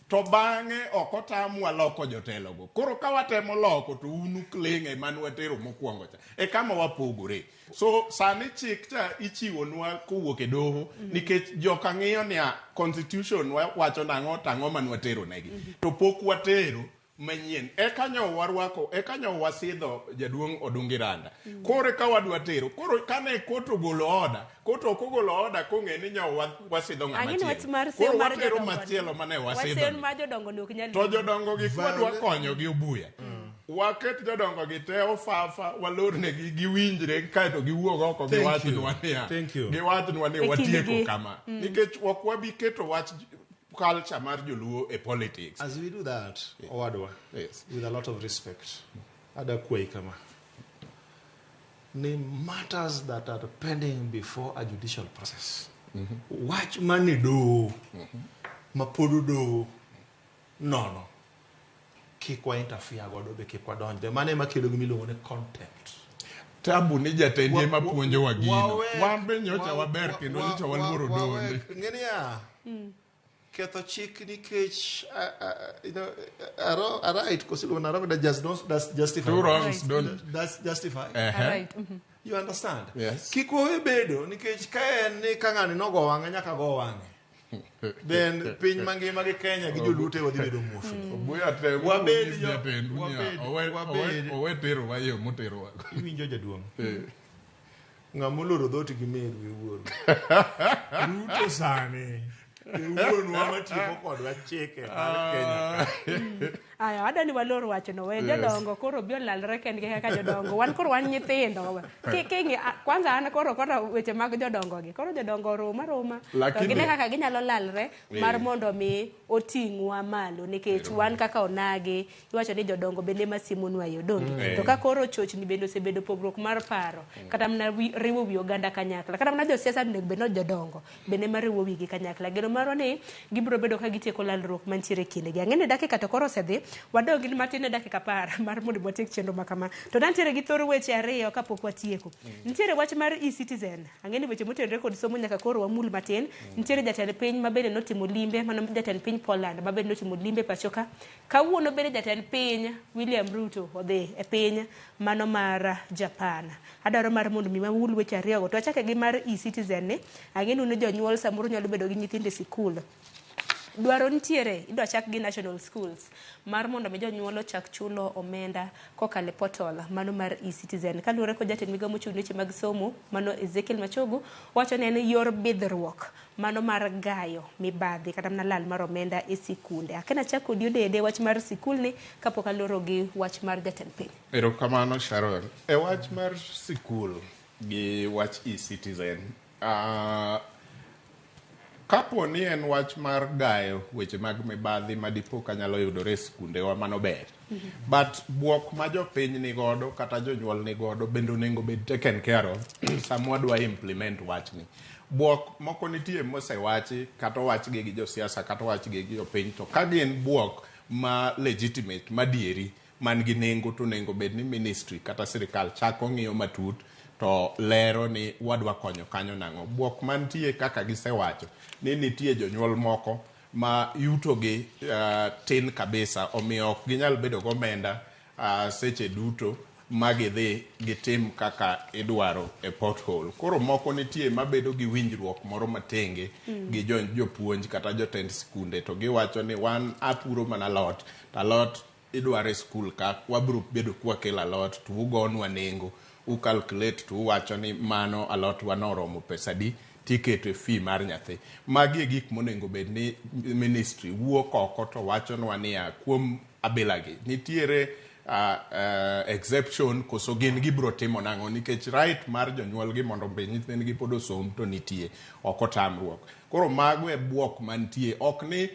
to bang'e okotam waloko jotelogo koro ka watemo loko to unu kling'e man watero mokwongo cha e kama wapogore so sani chik cha ichiwonwa kowuok e doho nikech joka ng'iyo nia constitution wacho nang'o man watero negi to pok watero manyien ekanyo warwako ekanyo wasidho jaduong' Odungi Randa kore ka wadwa tero koro kane koto ogolo oda kong'e ni nyo wasidho ng'ama koro watero machielo mane wasidho to jodongo gi kwadwa konyo gi Obuya waket jodongo gi te ofafa walornegi giwinjre kaeto giwuog oko giwachnwa ni watieko kama nikech ok wabi keto wach culture mar joluo e politics. As we do that, Owadwa, with a lot of respect, Adakwei kama, the matters that are pending before a judicial process. Watch money do, mapodu do, no. Kikwa interfere godo be kikwa donj. The money makilo gimilo one contempt. Tabu ni jatenye mapuonjo wagino. Wambe nyocha waber kendo nyocha walworo donde. Ngenia. Ketho chik nikech a right because when a wrong that just that's justify. Two wrongs don't. That's justify. Right. You understand? Yes. Kiko bedo nikech ka en ni kang'ani nogo wang'e nyaka go wang'e. Then piny mangima gi Kenya gi jolute wadhi bedo muofu. Obuya te wabed owe tero wayo motero wako. Iwinjo jaduong'. Ng'amoloro dhoti gi mer wi wuoro. Ruto sani. Wuonwa matiyo kodwa chike mar Kenya. Aya adani waloro wacho no we jodongo koro bio lalre kendgi kaka jodongo wan koro wan nyithindo kingi kwanza an koro weche mag jodongo gi koro jodongo roma to gine kaka ginyalo lalre mar mondo mi oting'wa malo nikech wan kaka onagi iwacho ni jodongo bende masimonwa yodongi to ka koro chochni bende osebedo pogruok mar paro kata mna riwo wi oganda kanyakla kata mna josiasa bende jodongo bende mariwo wigi kanyakla geno maro ni gibro bedo ka gitieko lalruok mantiere kindegi ang'ene dakika to koro osedhi wadongi ni matine dakika 10 mar mondo watiek chenro makama to nantiere gi thoro weche ariyo kapok watieko nitiere wach mar e-citizen ang'eni weche motenore kod somo nyaka koro wamul matin nitiere jatend piny mabende notimo limbe mano jatend piny Poland mabende notimo limbe pachoka kawuono bende jatend piny William Ruto odhi e piny mano mar Japan adaro mar mondo mi wamul weche ariyo to achake gi mar e-citizen ni ang'eni ne jonyuol samoro nyalo bedo gi nyithinde sikul dwaro nitiere idwa chak gi national schools mar mondo mi jonyuol ochak chulo omenda kokale portal mano mar e-citizen kaluwore kod jatend migawo mochung' weche mag somo mano Ezekiel Machogu wacho ni en yor bidhruok mano mar gayo mibadhi kata mna lal mar omenda e sikunde akena chako Odede wach mar sikul ni kapok aloro gi wach mar jatend piny. Erokamano Sharon. E wach mar sikul gi wach e-citizen kapo ni en wach mar gayo weche mag mibadhi madipo kanyalo yudore e sikundewa mano ber but buok ma jopiny ni godo kata jonyuol ni godo bende onego bed taken care of samwa dwa implement wachni buok moko nitie mosewachi kata wachgi gi josiasa kata wachgi gi jopiny to ka gin buok ma legitimate madieri man gi nengo to nengo bed ni ministry kata sirikal chako ng'iyo matut to lero ni wadwa konyo kanyo nang'o buok mantie kaka gisewacho ni nitie jonyuol moko ma yuto gi tin kabisa omiyo ok ginyal bedo gomenda seche duto magidhi gitim kaka idwaro e pothole koro moko nitie mabedo gi winjruok moro matenge gi jopuonj kata jotend sikunde to giwacho ni wan apuro mana alot idwaro e skul ka wabro bedo kwakelo alot to ugonwa nengo ukalculate to uwacho ni mano alot wanoromo pesadi tiketo e fee mar nyathi magi gik monengo bed ni ministry wuok oko to wachonwa niya kuom abilagi nitiere exception koso gin gibro timo nang'o nikech right mar jonyuol gi mondo be nyithindgi pod osom to nitie oko tamruok koro mago e buok mantie ok ni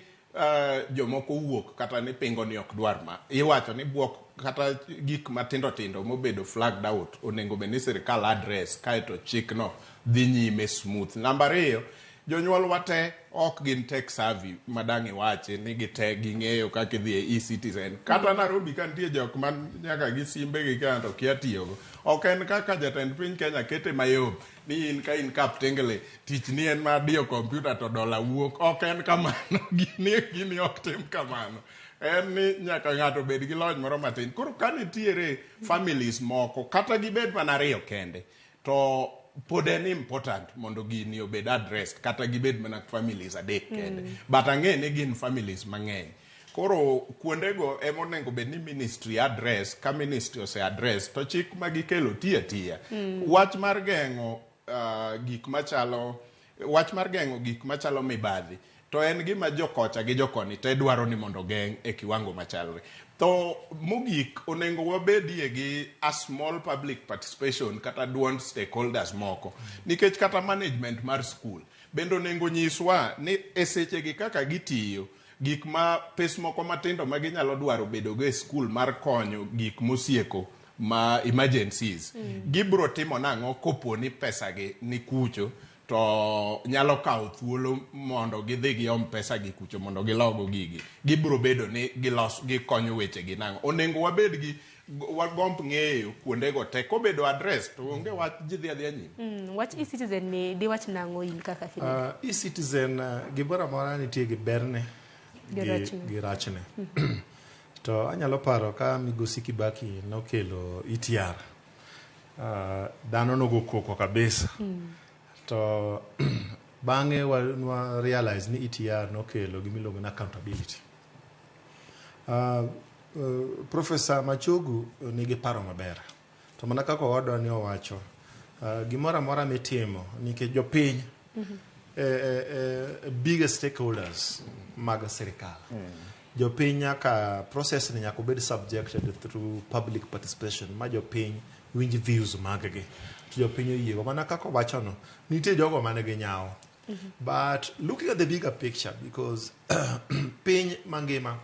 jomoko wuok kata ni pingo ni ok dwar ma iwacho ni buok kata gik matindo tindo mobedo flagged out onego bed ni sirikal address kaeto chik no dhi nyime smooth. Namba 2, jonyuol wate ok gin tech savvy madang iwache ni gite ging'eyo kaka idhi e e-citizen. Kata Nairobi kantie jok man nyaka gi simbe gi kanto kia tiyogo. Ok en kaka jatend piny Kenya kete mayom ni in ka in kap tengele tich ni en mar diyo kompyuta to dola wuok. Ok en kamano. Gini ok tim kamano. En ni nyaka ng'ato bed gi lony moro matin. Koro ka nitiere families moko kata gibed mana 2 kende to pod en important mondo gini obed addressed kata gibed mana families 3 kende. But ang'e ni gin families mang'eny. Koro kuondego emonego bed ni ministry address, ka ministry ose address to chik magikelo tiya. Wach mar geng'o gik machalo mibadhi to en gima jokocha gi jokoni te dwaro ni mondo geng' e kiwango machalre. To mogik onego wabedie gi a small public participation kata duond stakeholders moko. Nikech kata management mar school bendo onego nyiswa ni e sechegi kaka gitiyo gik ma pes moko matindo ma ginyalo dwaro bedogo e school mar konyo gik mosieko ma emergencies. Gibro timo nang'o kopo ni pesagi ni kucho to nyalo kawo thuolo mondo gidhi giom pesa gi kucho mondo gilogo gigi. Gibro bedo ni gikonyo weche gi nang'o. Onego wabed gi wagomb ng'eyo kuondego te kobedo address to onge wach jidhi adhiya nyime. Wach e-citizen ni di wach nang'o in kaka Philip? E-citizen gimoro amora nitie gi berne gi rachne. To anyalo paro ka Migosi Kibaki nokelo ETR. Dhano nogo koko kabisa. To bang'e wa realize ni ETR nokelo gimiluongo na accountability. Professor Machogu nigi paro maber. To mana kaka wadwa ni owacho, gimoro amora mitimo nikech jopiny biggest stakeholders mag sirikal. Jopiny nyaka process ni nyaka obed subjected through public participation ma jopiny winj views maggi. Jopiny oyiego mana kaka wachono nitie jogo mane gi nyawo. But looking at the bigger picture, because piny mangima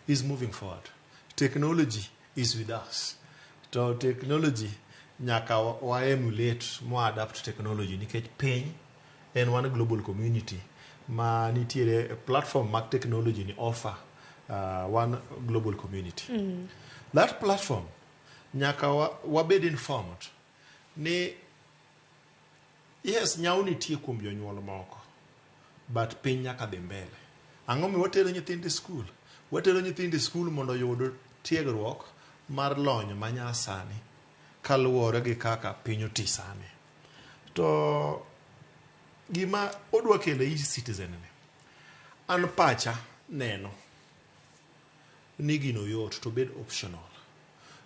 is moving forward, technology is with us. To technology nyaka wa emulate mo adapt technology nikech piny en one global community ma nitiere platform mag technology ni offer one global community. That platform nyaka wabed informed ni yes, nyawo nitie kuom jonyuol moko, but piny nyaka dhi mbele. Ang'o mi watero nyithindo skul? Watero nyithindo skul mondo yud tiegruok mar lony manyasani kaluwore gi kaka piny oti sani. To gima odwa kelo e-citizen ni, an pacha neno ni gino yot to bed optional.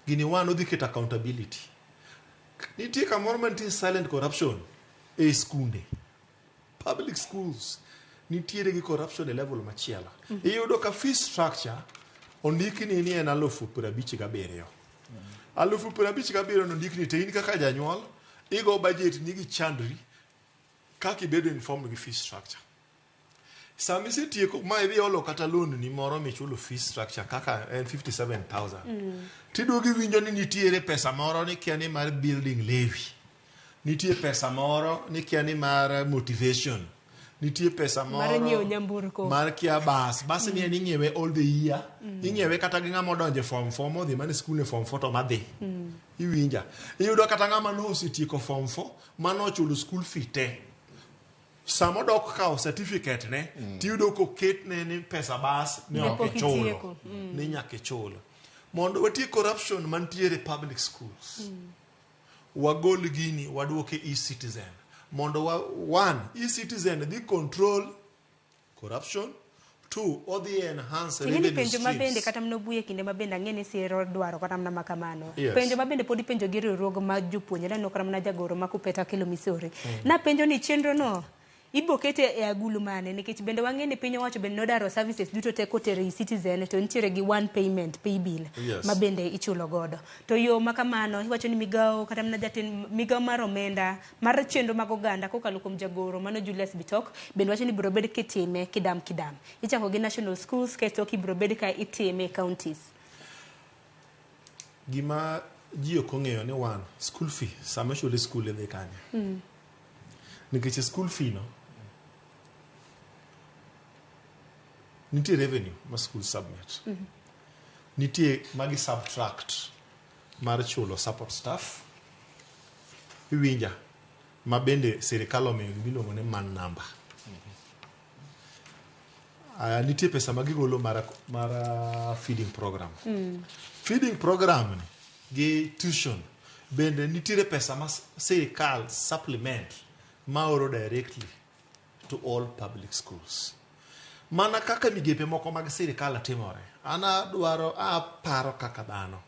Gini odhi keto accountability. Nitie kamoro mantie silent corruption e skunde. Public schools nitiere gi corruption e level machielo. Iyudo ka fee structure ondikni ni en 57,000. 57,000 nondikni te in kaka janyuol igo budget ni gi chandri kaka ibedo informed gi fee structure. Sama isetieko ma idhi olo kata loan ni moro michulo fee structure kaka en 57,000. Tiduogi winjo ni nitiere pesa moro ni kia ni mar building levy. Nitie pesa moro ni kia ni mar motivation. Nitie pesa moro mar kia bas ni en ing'iewe all the year. Ing'iewe kata gi ng'ama odonje form 4 modhi mane skul ne form 4 to madhi. Iwinja. Iyudo kata ng'ama no osetieko form 4 mano ochulo school fee te. Samo dok kao certificate ne tiyudo koket ne ni pesa bas ni ok chulo. Ni nyaka chulo. Mondo wati corruption mantiere public schools. Wagol gini waduoke e-citizen. Mondo one, e-citizen dhi control corruption. Two, odhi enhance revenue streams. Penjo mabende kata mnobuye kinde mabende ang'eni siro dwaro kata mna makamano. Penjo mabende podi penjo gi riwruoge mag jopuonjre no kata mna jagoro ma Kupeta kelo Misori. Na penjo ni chenro no ibo kete e agulu mane nikech bende wang'e ni piny owacho bende nodaro services duto te kotere i citizen to nitiere gi one payment pay bill ma bende ichulo godo to yo makamano iwacho ni migao kata mana jatend migao mar omenda mar chenro mag oganda kokalo kuom jagoro mano Julius Bitok bende wacho ni biro bed kitime kidam ichako gi national schools keto kibiro bed ka itime counties. Gima ji ok ong'eyo ni wan school fee sama chule school idhi kanye nikech school fee no nitie revenue ma school submit nitie magi subtract mar chulo support staff iwinja ma bende sirikal omiyo miluongo ni man number nitie pesa ma gigolo mar feeding program feeding program ni gi tuition bende nitiere pesa ma sirikal supplement ma oro directly to all public schools mana kaka migepe moko mag sirikal timore aparo kaka dhano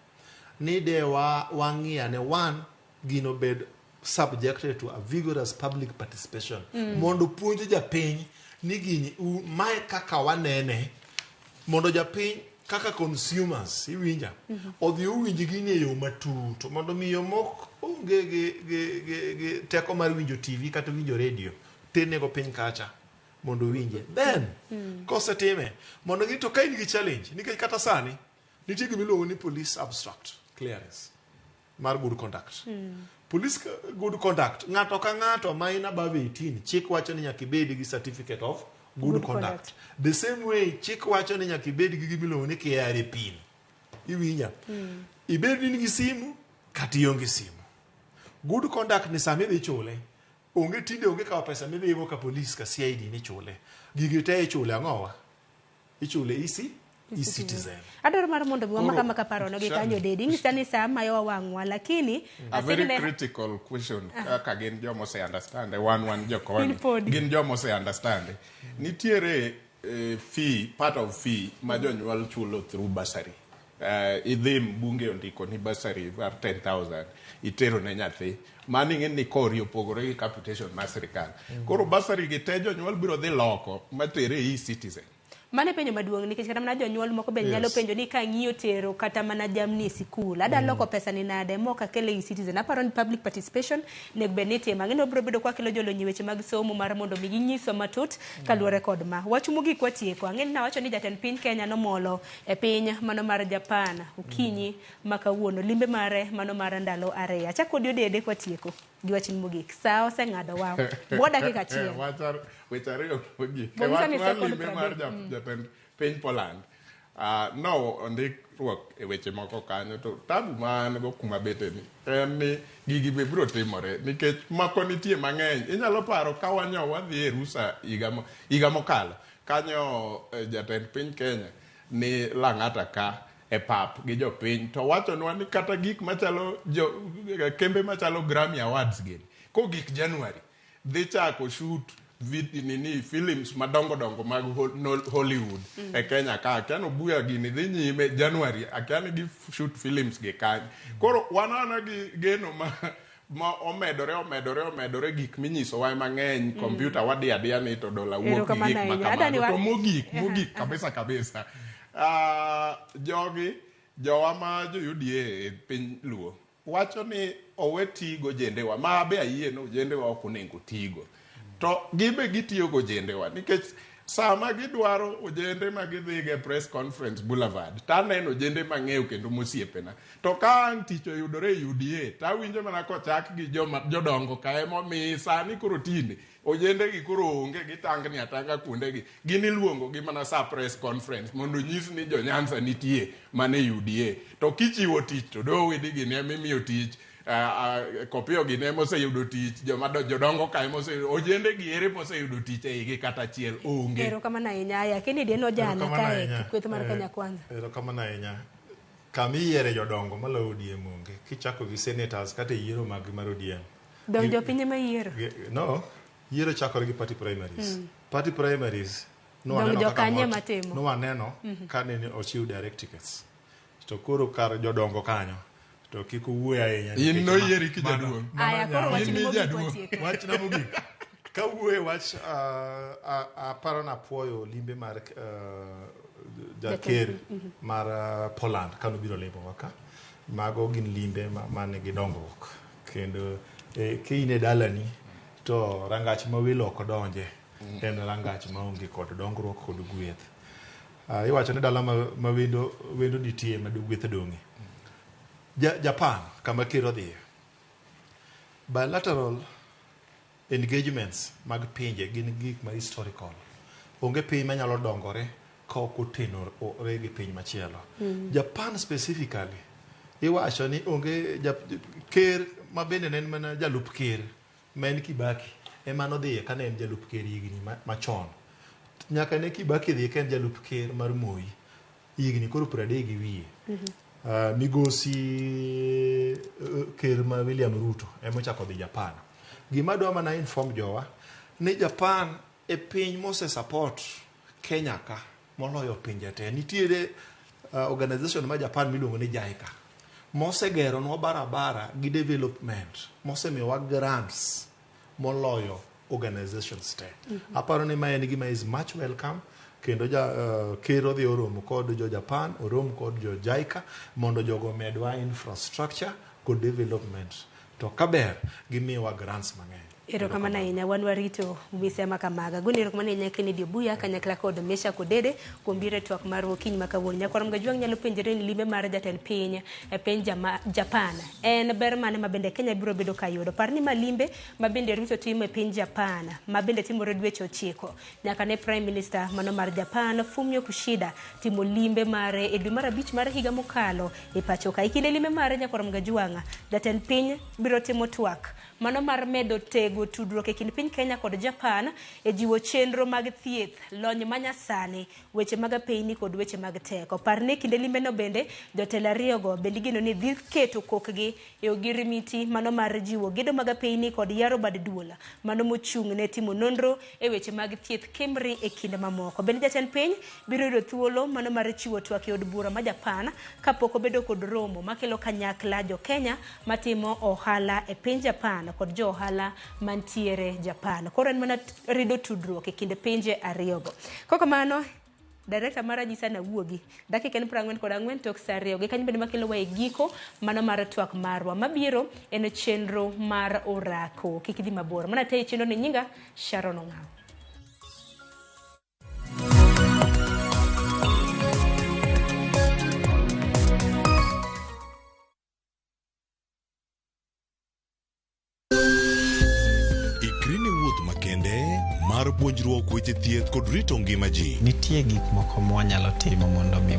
ni dewa wang'ia ne wan gino bed subjected to a vigorous public participation mondo puonj japiny ni gini mae kaka wanene mondo japiny kaka consumers iwinja odhi uwinj gini e yo matut mondo miyo mok onge ge teko mar winjo TV kata winjo radio tenego piny kacha mondo winje then kosetime mondo gito ka in gi challenge nikech kata sani nitie gimiluongo ni police abstract clearance mar good conduct police good conduct ng'ato ka ng'ato ma in above 18 chik wacho ni nyaka ibed gi certificate of good conduct. The same way chik wacho ni nyaka ibed gi gimiluongo ni KRA pin iwinja ibed ni gi simu kata ionge simu. Good conduct ni sami dhi chule onge tinde onge kawo pesa midhigo ka police ka CID ni chule gigi te chule ang'owa ichule e-citizen adoro mar mondo mama kama paro no gi kanyo dedi ngisa ni sama yo wang'wa lakini a very critical question kaka gin jomo se understand one jokoni gin jomo se understand nitiere fee part of fee ma jonyuol chulo through bursary idhi mbunge ondiko ni bursary var 10,000 itero ne nyathi mani ng'en ni kori opogore gi capitation mar sirikal koro bursary gi te jonyuol biro dhi loko matere e-citizen mane penjo maduong' nikech kata mana jonyuol moko ben nyalo penjo ni ka ng'iyo tero kata mana jamni sikul ada loko pesa ni nade moka kele e-citizen aparo ni public participation ne benite mang'ino biro bedo kwa kelo jolonyi weche mag somo mar mondo mi ginyiso matut kaluwore kod ma wachumo gik watieko ang'en na wacho ni jatend piny Kenya nomolo e piny mano mar Japan ukinyi makawuono limbe mare mano mar ndalo ariyo achako Odede kwatieko gi wachin mogik saa oseng'ado wow bo dakika achiel wechare mogik limbe mar jatend piny Poland no ndikruok e weche moko kanyo to tabu man go kuma beteni en ni gigi be biro timore nikech mako nitie mang'eny inyalo paro ka wanyo wadhi e rusa higa mokalo kanyo jatend piny Kenya ni Lang'ata ka e pap gi jopiny to wachonwa ni kata gik machalo kembe machalo Grammy Awards gini ko gik January dhi chako shoot films madongo mag Hollywood e Kenya ka akiano Obuya gini dhi nyime January akiano gi shoot films gi kanyo koro wanana gi geno ma omedore gik minyiso wa mang'eny computer wadiya ni to dola wuok gik makamano to mogik kabisa jowa ma jo-UDA e piny Luo wacho ni owe tigo jendewa ma be ayie no jendewa ok onego tigo to gibe gitiyo go jendewa nikech sama gidwaro ojende ma gidhige press conference Boulevard taneno jende mang'eyo kendo mosiepena to ka ang' tich oyudore e UDA tawinjo mana kochak gi jodongo ka emomi sani koro tinde ojende gi koro onge gitangni atanga kuondegi gini luongo gi mana sa press conference mondo nyis ni jo Nyanza nitie mane UDA to kichiwo tich to do widi gini emimiyo tich kopio gine moseyudo tich jodongo ka ojende gi ere moseyudo tich e higi kata achiel onge ero kama na inyaya kini deno jana kae kweth mar Kenya Kwanza ero kama na inya kama iyiere jodongo malo ODM onge kichako gi senators kata yiero mag mar ODM donjo pinye ma yiero no yiero chakore gi party primaries no waneno kane ochiw direct tickets to koro kar jodongo kanyo to kiko wuoya ahinya in no yieri ki jaduong' aya koro wachni mogik wachna mogik Kawuoye wach aparo na puoyo limbe mar jaker mar Poland kano biro limo waka. Mago gin limbe mane gi dongruok. Kendo kiine dalani to rangach ma welo ok donje en rangach ma onge kod dongruok kod gweth. Iwacho ni dala ma wendo nitie ma gweth donge. Japan kama ker odhiye. Bilateral engagements mag pinje gin gik ma historical. Onge piny manyalo dongore ka ok otenore gi piny machielo. Japan specifically iwacho ni onge ker ma bende ne en mana jalup ker ma en Kibaki ema nodhiye ka ne en jalup ker higni machon. Nyaka ne Kibaki dhi ka en jalup ker mar Moi higni koro 30 gi wiye. Migosi ker ma William Ruto ema ochako dhi Japan. Gima dwa mana inform jowa ni Japan e piny mose support Kenya ka moloyo pinje te. Nitiere organization ma Japan miluongo ni JICA mose gero nwa barabara gi development mose miwa grants moloyo organizations te. Aparo ni ma en gima is much welcome. Kendo ker odhi oromo kod jo Japan, oromo kod jo JICA mondo jogo medwa infrastructure kod development. To kaber gimiwa grants mang'eny. Erokamano ahinya, wan warito mise ma kamaga. Guni erokamano ahinya Kennedy Obuya kanyakla kod Meshack Odede kuom biro e twak mar okinyi ma kawuono. Nyakwarom Gajuang nyalo penjore ni limbe mar jatend piny e piny Japan en ber mane ma bende Kenya biro bedo ka yudo. Par ni ma limbe ma bende Ruto timo e piny Japan ma bende timore dweche 9 nyaka ne Prime Minister mano mar Japan Fumio Kishida timo limbe mare e dwe mar 5 mar higa mokalo e pacho ka. Ikinde limbe mare Nyakwarom Gajuang jatend piny biro timo twak mano mar medo tego tudruok e kind piny Kenya kod Japan e jiwo chenro mag thieth, lony manyasani, weche mag apeyni kod weche mag teko. Par ni kinde limbe no bende jotelo ariyogo bende gino ni dhi keto kokgi e ogirimiti mano mar jiwo gedo mag apeyni kod yaro bad duola mano mochung' ne timo nonro e weche mag thieth Kemri e kinde mamoko. Bende jatend piny biro yudo thuolo mano mar chiwo twak e od bura ma Japan kapok obedo kod romo makelo kanyakla jo Kenya matimo ohala e piny Japan kod jo ohala mantiere Japan. Koro en mana rido tudruok e kinde pinje ariyogo. Kokamano Director mara nyisa na wuogi dakika 44 tok saa 2 gi kanyo bende makelo wae giko mano mar twak marwa mabiro en chenro mar orako kikidhi mabor mana te chenro ni nyinga Sharon Ongao. Mar puonjruok weche thieth kod rito ngima ji. Nitie gik moko mwanyalo timo mondo mi